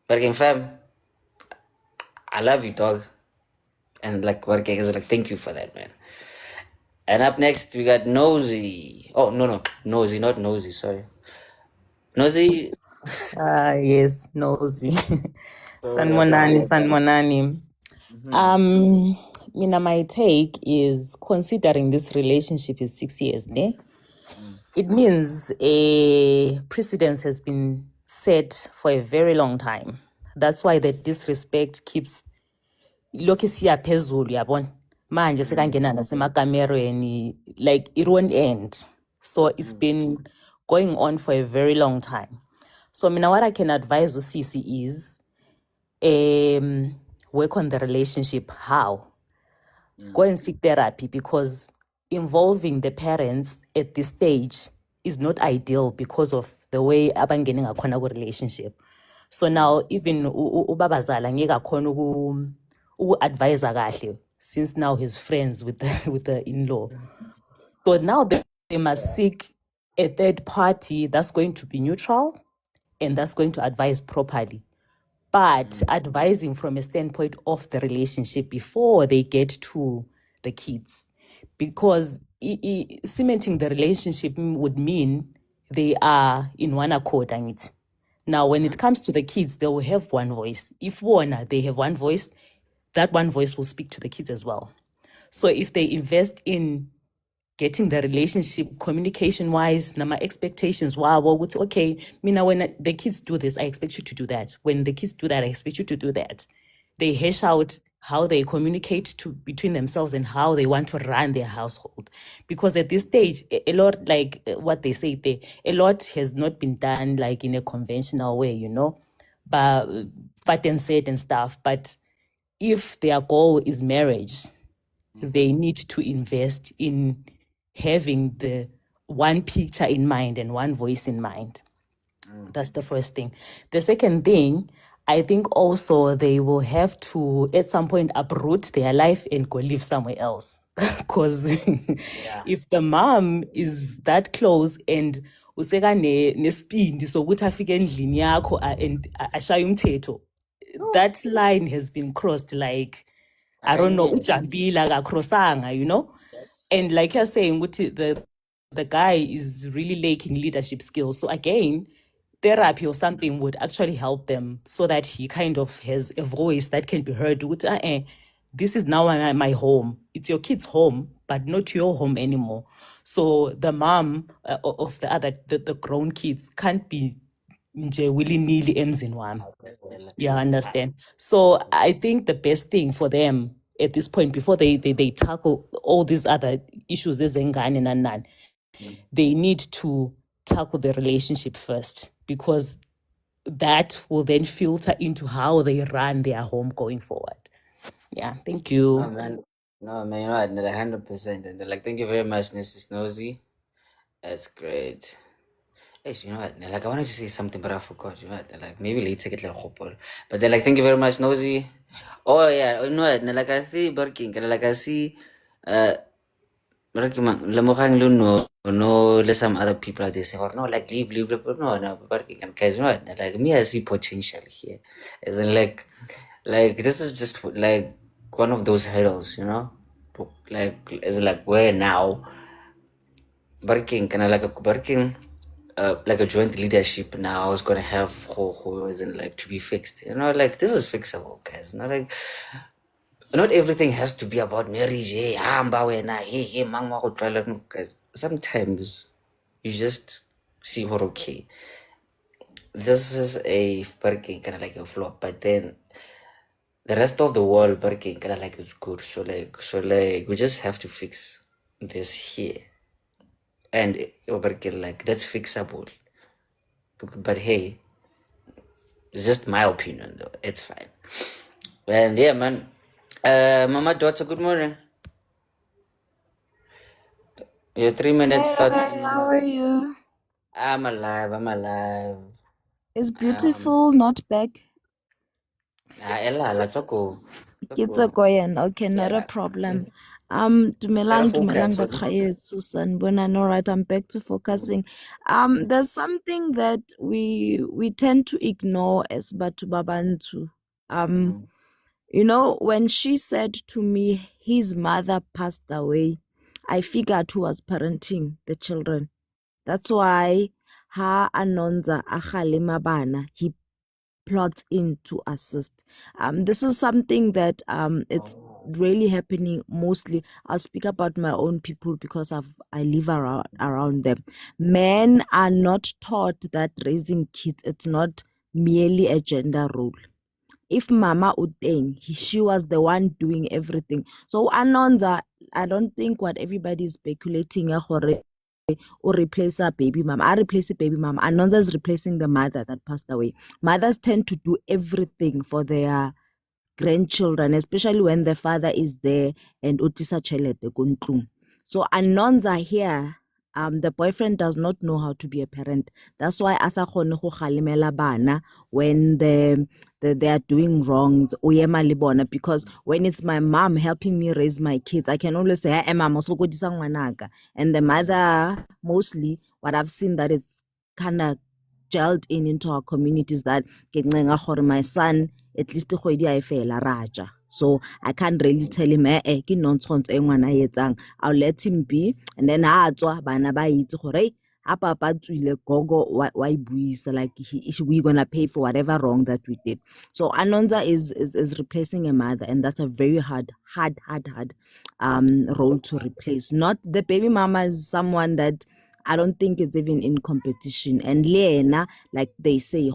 Working fam, I love you, dog. And like working is like, thank you for that, man. And up next we got Nosy. Oh no, Nosy, not Nosy. Sorry, Nosy. Yes, nosy. Sanmonani. Mina, my take is considering this relationship is 6 years, ne? It means a precedence has been set for a very long time. That's why the disrespect keeps lokhu siya phezulu yabona manje sekangena nasemakamerweni, like it won't end. So it's been going on for a very long time. So mina, what I can advise Cece is work on the relationship. How? Go and seek therapy, because involving the parents at this stage is not ideal because of the way abangening akhona ku relationship. So now even ubabazala ngeke akhona uku-advise kahle, since now he's friends with the in-law. So now they must seek a third party that's going to be neutral and that's going to advise properly, but advising from a standpoint of the relationship before they get to the kids. Because cementing the relationship would mean they are in one accord. Now, when it comes to the kids, they will have one voice. If they have one voice, that one voice will speak to the kids as well. So if they invest in getting the relationship communication wise, nama expectations, okay, mina, when the kids do this, I expect you to do that. When the kids do that, I expect you to do that. They hash out how they communicate between themselves and how they want to run their household. Because at this stage, a lot, like what they say there, a lot has not been done like in a conventional way, you know, but fat and said and stuff. But if their goal is marriage, they need to invest in having the one picture in mind and one voice in mind. That's the first thing. The second thing, I think also they will have to at some point uproot their life and go live somewhere else. Because if the mom is that close and useka nesibindi sokuthi afike endlini yakho and ashaya umthetho, that line has been crossed, like I don't know, ujambila akakrosanga, you know? And like you're saying, the guy is really lacking leadership skills. So again, therapy or something would actually help them so that he kind of has a voice that can be heard. This is now my home. It's your kid's home, but not your home anymore. So the mom of the grown kids can't be willy-nilly emzini wami. Yeah, understand. So I think the best thing for them at this point, before they tackle all these other issues, they need to tackle the relationship first, because that will then filter into how they run their home going forward. Yeah, thank you. Man, No, man, you know what? 100%. And they're like, thank you very much, Mrs. Nosy. That's great. Hey, you know what? Like, I wanted to say something, but I forgot. You know what? Like, maybe later get like hopeful. But they're like, thank you very much, Nosy. Oh, yeah. You know what? Like, I see Barking. Like, I see, Lamogang no, no, let some other people out there say, or no, like, leave. But no, no, Barking. Guys, you know what? Like, me, I see potential here. As in, like, this is just like one of those hurdles, you know? Like, as in, like, where now? Barking, kind of like a barking, like a joint leadership now is gonna have who isn't like to be fixed. You know, like this is fixable, guys. Not like not everything has to be about marriage. Hey, hey, mang wa go tlwaela, no, guys. Sometimes you just see what okay. This is a barking kind of like a flop, but then the rest of the world barking kind of like it's good. So like we just have to fix this here, and barking like that's fixable. But hey, it's just my opinion, though. It's fine. And yeah, man. Mama, daughter, good morning. Your 3 minutes start. Hey, how are you? I'm alive. I'm alive. Is beautiful not back? Ella, let's go. It's okay, okay, not a Yeah. problem. Better Dumelang focus. bakgaetsho, sanibonani. All right, I'm back to focusing. There's something that we tend to ignore as Batho ba Bantu. You know, when she said to me his mother passed away, I figured who was parenting the children. That's why ha Anonza akhalema bana, he plots in to assist. This is something that it's really happening mostly. I'll speak about my own people because I live around them. Men are not taught that raising kids, it's not merely a gender role. If Mama Uteng, she was the one doing everything. So Anonza, I don't think what everybody is speculating or replace a baby mama. I replace a baby mama. Anonza is replacing the mother that passed away. Mothers tend to do everything for their grandchildren, especially when the father is there and utisa chelete kuntlung. So Anonza here, the boyfriend does not know how to be a parent. That's why asa khone go galemela bana when they are doing wrongs, uyema libona, because when it's my mom helping me raise my kids, I can always say, hey, mama, so go ngwanaka. And the mother, mostly, what I've seen that is kind of gelled into our communities that my son at least kgwedi a e fela raja. So I can't really tell him ke nonsense e ngwana a etsang. I'll let him be, and then ha tswa bana ba itse gore ha papa tswile gogo wa ibuisa, like we gonna pay for whatever wrong that we did. So Anonza is replacing a mother, and that's a very hard role to replace. Not the baby mama is someone that I don't think it's even in competition. And Lena, like they say,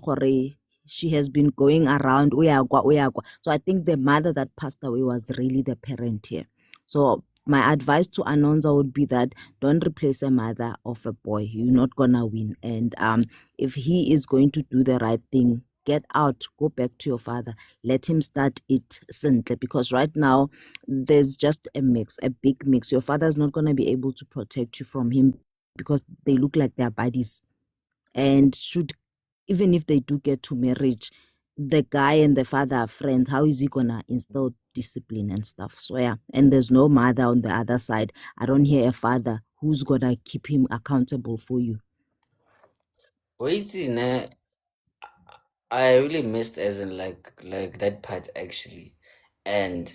she has been going around. So I think the mother that passed away was really the parent here. So my advice to Anonza would be that don't replace a mother of a boy. You're not gonna win. And if he is going to do the right thing, get out, go back to your father, let him start it simply, because right now there's just a big mix. Your father's not going to be able to protect you from him because they look like they're buddies. And even if they do get to marriage, the guy and the father are friends. How is he gonna instill discipline and stuff? So yeah, and there's no mother on the other side. I don't hear a father who's gonna keep him accountable for you. Wait, I really missed as in like that part actually, and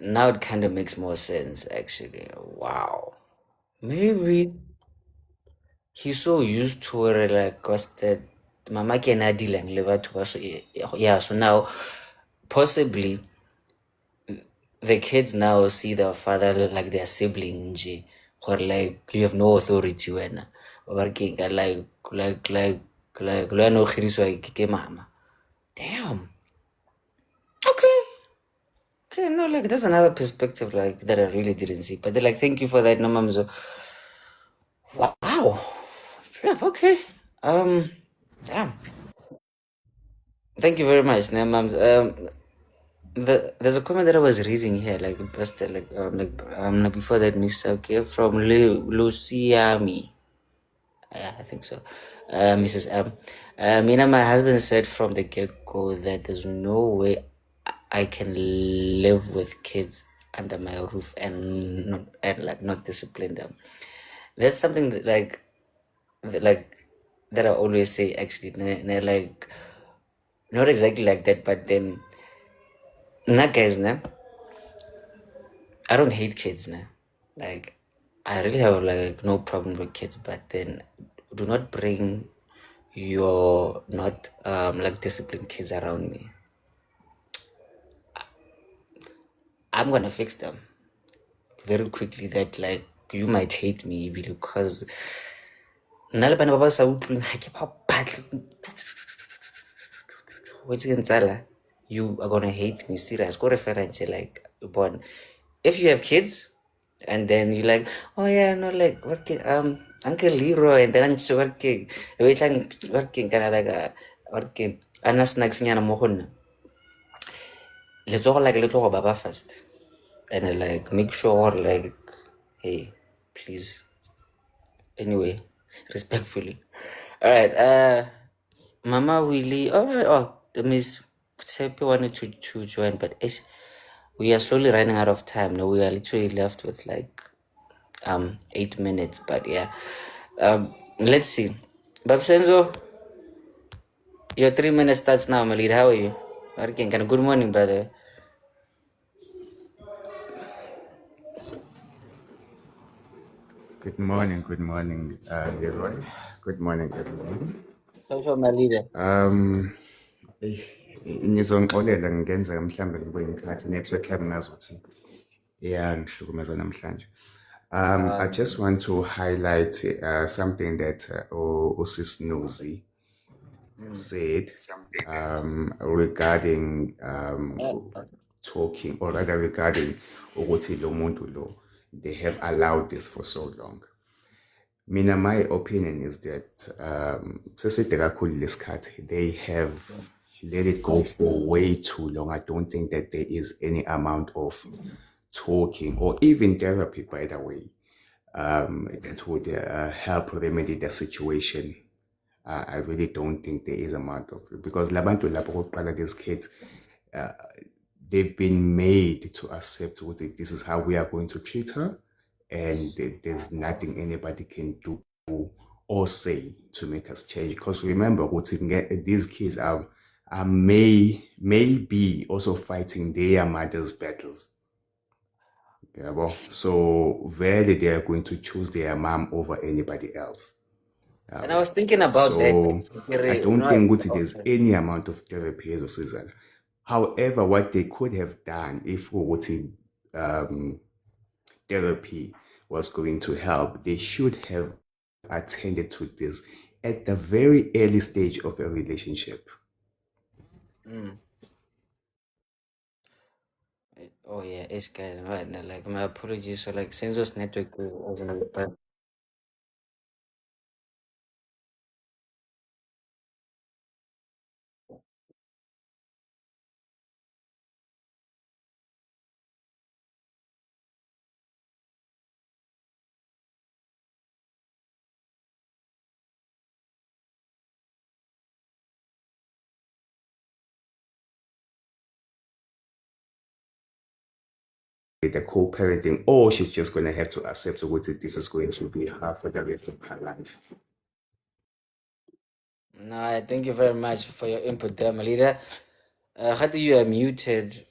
now it kind of makes more sense actually. Wow, maybe he's so used to it, like what's that? Mama can dealing live to us. Yeah, so now possibly the kids now see their father like their sibling nje, or like you have no authority when working like lo no khiriswa ke mama. Damn. Okay. Okay, no, like that's another perspective like that I really didn't see. But they're like, thank you for that, no mamzo. Wow. Flip, okay. Damn. Thank you very much, no mams. there's a comment that I was reading here, like just like before that mixed up, okay, from Luciami. Yeah, I think so. Mrs. M. Mina, my husband said from the get go that there's no way I can live with kids under my roof and not discipline them. That's something that that I always say actually. Like not exactly like that, but then not guys, nah, I don't hate kids now. Like I really have like no problem with kids, but then do not bring your not like disciplined kids around me. I'm gonna fix them very quickly. That like you might hate me because nna le bana ba ba sa utlwing ha ke ba batle. What's against you are gonna hate me serious. Go reference like born. If you have kids and then you like, oh yeah, no, like working Uncle Leroy and then I'm just working. Wait lang working kind of like working. Ana snacks nyana mo go nna. Let's go like let's go baba first. And like make sure like hey, please. Anyway, respectfully. Alright, Mama Willie, the Miss Tsepi wanted to join, but we are slowly running out of time. No, we are literally left with like 8 minutes, but yeah. Let's see. Babsenzo, your 3 minutes starts now, Malid. How are you? Working. Good morning, brother. Good morning, Leroy. Good morning, everyone. How's your Malida? Ngizongixolela ngenzeka mhlambe ngibuye ngikhathi network yami ngazuthi iyangihlukumeza namhlanje. I just want to highlight something that Usis Nuzi said regarding talking, or rather regarding ukuthi lo muntu lo, they have allowed this for so long. Mina, my opinion is that they have let it go for way too long. I don't think that there is any amount of talking or even therapy, by the way, that would help remedy the situation. I really don't think there is amount of it, because labantu labo kokuqala, these kids, they've been made to accept what this is how we are going to treat her, and there's nothing anybody can do or say to make us change. Because remember, these kids are maybe also fighting their mother's battles. Yeah, well, so really they are going to choose their mom over anybody else. And I was thinking about So that. I don't think there's any amount of therapy as a season. However, what they could have done if therapy was going to help, they should have attended to this at the very early stage of a relationship. Oh yeah, guys, right now, like my apologies for like Senzo's network wasn't but the co-parenting, or she's just going to have to accept what this is going to be her for the rest of her life. no, thank you very much for your input there, Malida. Hadi, you are muted.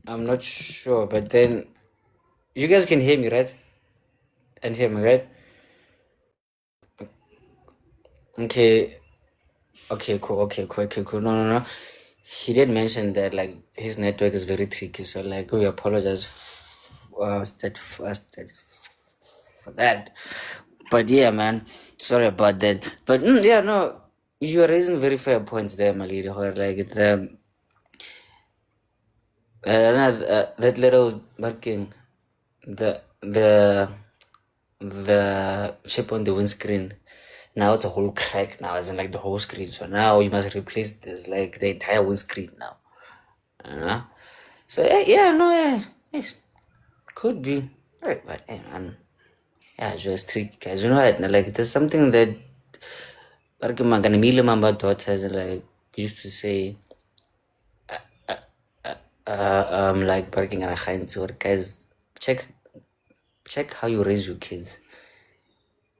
I'm not sure, but then you guys can hear me, right? And hear me, right? Okay. Okay, cool. Okay, cool. No. He did mention that like his network is very tricky, so like we apologize for that. But yeah, man, sorry about that. But yeah, no, you are raising very fair points there, Malidi. Where like that little working the chip on the windscreen. Now it's a whole crack now, as in like the whole screen. So now you must replace this, like the entire windscreen now. So yeah, no, yeah, yes, could be. Right, but yeah, just tricky, guys. You know what? Like, there's something that Mamba daughters like used to say, like barking at a guys, check how you raise your kids.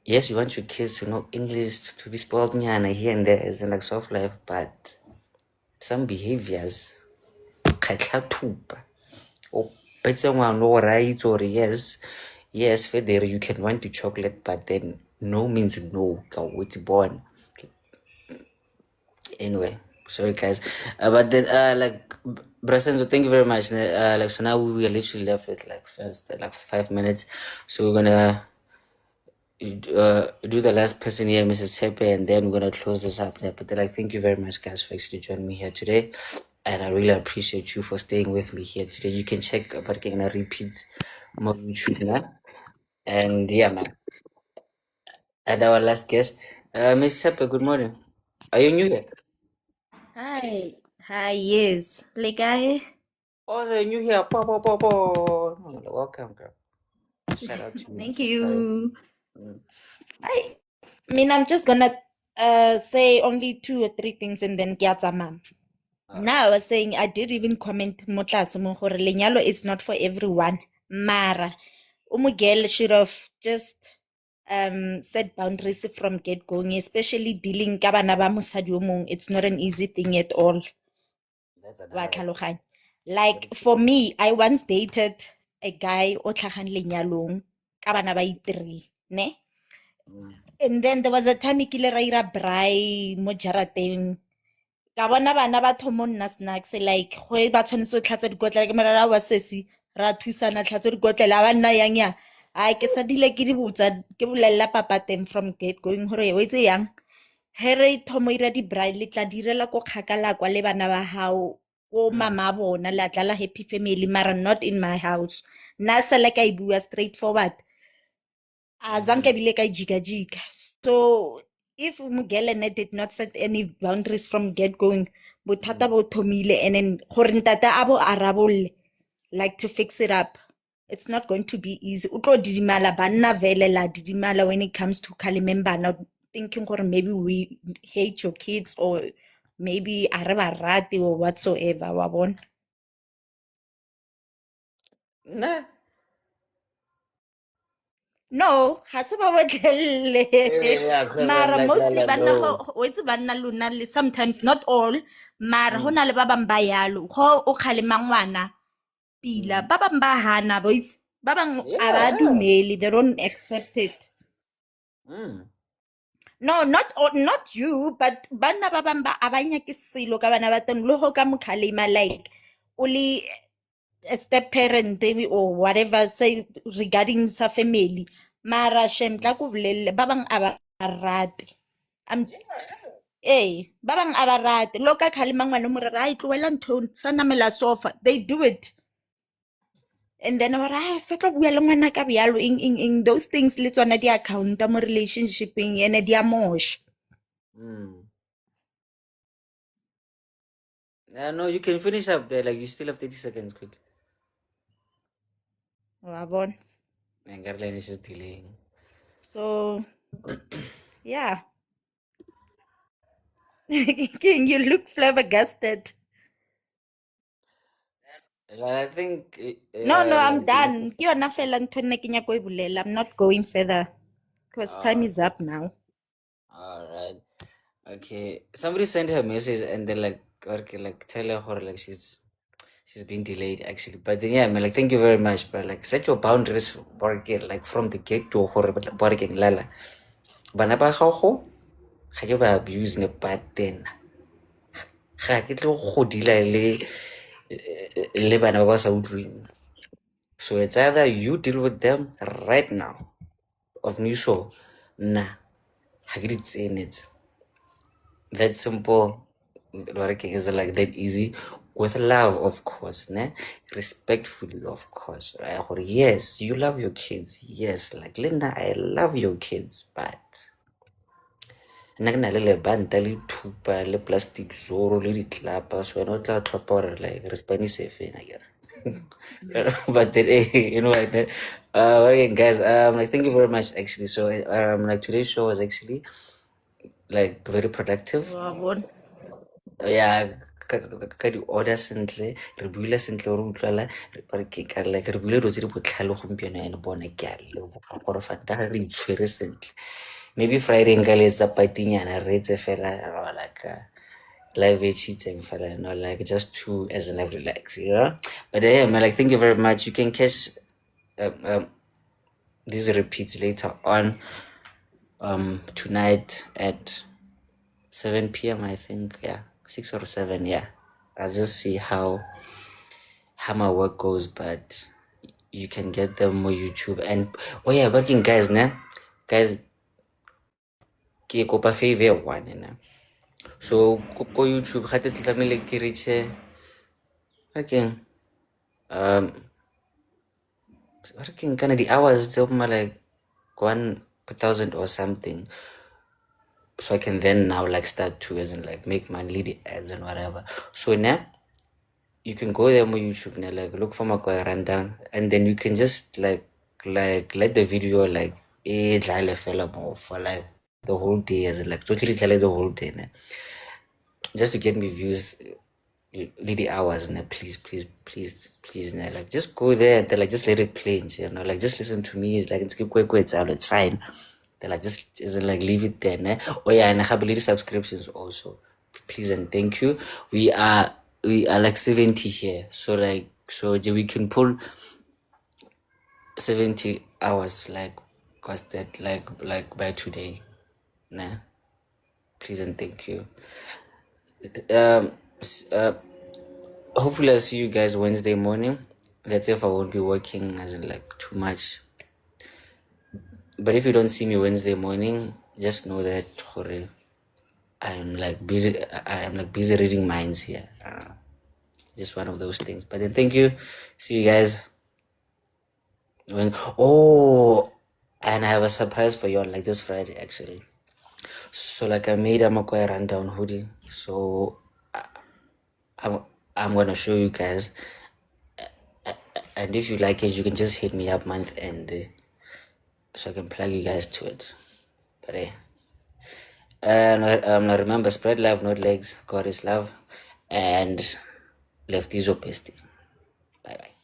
Yes, you want your kids to know English, to be spoiled nyana here and there, as in like soft life, but some behaviors, or better one, no right, or yes, Feder, you can want to chocolate, but then no means no. It's born. Anyway, sorry guys, but then like Brasenzo, thank you very much. Like, so now we are literally left with like first like 5 minutes, so we're gonna do the last person here, Mrs. Tepe, and then we're gonna close this up there. But then, like, thank you very much, guys, for actually joining me here today, and I really appreciate you for staying with me here today. You can check about getting a repeat on YouTube now, and yeah, man. And our last guest, Miss Tepe, good morning. Are you new here? Hi. Hi, yes. Like I Oh, so you're new here. Welcome, girl. Shout out to you. thank Sorry. you. Mm. I mean I'm just gonna say only 2 or 3 things and then get mom. Now I was saying I did even comment mo tlase mo gore lenyalo is not for everyone. Mara umugel should have just set boundaries from get going, especially dealing ka bana ba mosadi o mong. It's not an easy thing at all. That's Wa another. tlhaloganya. Like for me, I once dated a guy o tlhagang lenyalong ka bana ba 3, ne? And then there was a time ikile ra ira braai mo jarateng. Ka bona bana ba thomo nna snacks like go ba tshwanetse o tlhatswa dikotlele ke marara wa sesi ra thusana tlhatswa dikotlele a ba nna yang ya ai ke sa dile ke di botsa ke bolella papa teng from get going gore o itse yang he re thomo ira di braai le tla direla ko kgakala kwa le bana ba hao ko mama bona la tla la happy family mara not in my house nna sa like I bua straightforward azange bile ka jika. So if Mugelene did not set any boundaries from get going, bothata bo thomile and then gore ntate abo arabolle like to fix it up. It's not going to be easy. Utlo didimala banna vele la didimala when it comes to kalimemba not thinking gore maybe we hate your kids or maybe araba rati or whatsoever wa bona. Nah. No, ha se ba botlhelle. Yeah, because I'm Mara like, mostly banna no. go itse banna lona le sometimes not all mara go na le ba bang ba yalo go o kgalema ngwana pila ba bang ba hana boys ba bang a ba Yeah. dumele they don't accept it. No, not you, but banna ba bang ba abanya ke selo ka bana ba teng le go ka mokhalema like only a step parent or whatever say regarding sa family mara shem tla ko bolelle ba bang a ba rate ba bang a ba rate lo ka khalema ngwana mo rera a itlwela ntho sa namela sofa they do it and then ora sa tlo bua le ngwana ka byalo in those things le tsona di account mo relationshiping ene di amosha. No, you can finish up there. Like, you still have 30 seconds quickly. Wa bona. And Caroline is just delaying. So yeah. You look flabbergasted. I think. No, I'm done. Ke yona fela ntho nne ke nyako e bolela. I'm not going further because time is up now. All right. Okay. Somebody sent her a message and they're like, okay, like tell her like she's being delayed actually. But then, yeah, man, like thank you very much. But like set your boundaries like from the get to barking lala. Bana ba gago ga ke ba abusing a bad then. Ga ke tlo go dila le bana ba ba sa utlwing. So it's either you deal with them right now of new so nah ga ke di tsenetse. That simple. Working is like that easy with love, of course, ne? Respectfully, of course. Right? Yes, you love your kids. Yes, like Linda, I love your kids, but nna ke na le lebanta le thupa le plastic zoro le ditlapa so wena o tla tlhopha gore like re spanisefeng akere But then, hey, you know what? Again, guys, like thank you very much. Actually, so like today's show was actually like very productive. Yeah, ka di order sentle re buile sentle re utlwala re ke ka like re buile ro tse di botlhale gompieno ene bona ke a leboga gore fanta re itshwere sentle. Maybe Friday nka letsa patinyana re etse fela like live cheating fella, you know, like just to as an relax, you know. But yeah, man, like thank you very much. You can catch these repeats later on tonight at 7 p.m. I think, yeah, 6 or 7, yeah. I'll just see how my work goes, but you can get them on YouTube. And oh yeah, working guys, guys, ke kopa favor one, so go YouTube gate tlamehile ke reach again working kind of the hours it's like 1,000 or something, so I can then now like start to as in like make monthly the ads and whatever. So now you can go there on YouTube now, like look for my rundown, and then you can just like let the video like for like the whole day, as in like totally the whole day now, just to get me views. Lady hours now, please now, like just go there and like just let it play, you know, like just listen to me, like it's fine. Then like just isn't like leave it there, né? Oh yeah, and I have lady subscriptions also, please and thank you. We are like 70 here, so like we can pull 70 hours like cost that like by today, nah. Please and thank you. Hopefully I'll see you guys Wednesday morning. That's if I won't be working as in like too much. But if you don't see me Wednesday morning, just know that I'm like busy reading minds here. Just one of those things. But then thank you. See you guys. And I have a surprise for you on like this Friday actually. So like I made a Makoya rundown hoodie. So I'm gonna show you guys. And if you like it, you can just hit me up month end, so I can plug you guys to it. But and remember, spread love, not legs. God is love, and lefties or pasty. Bye bye.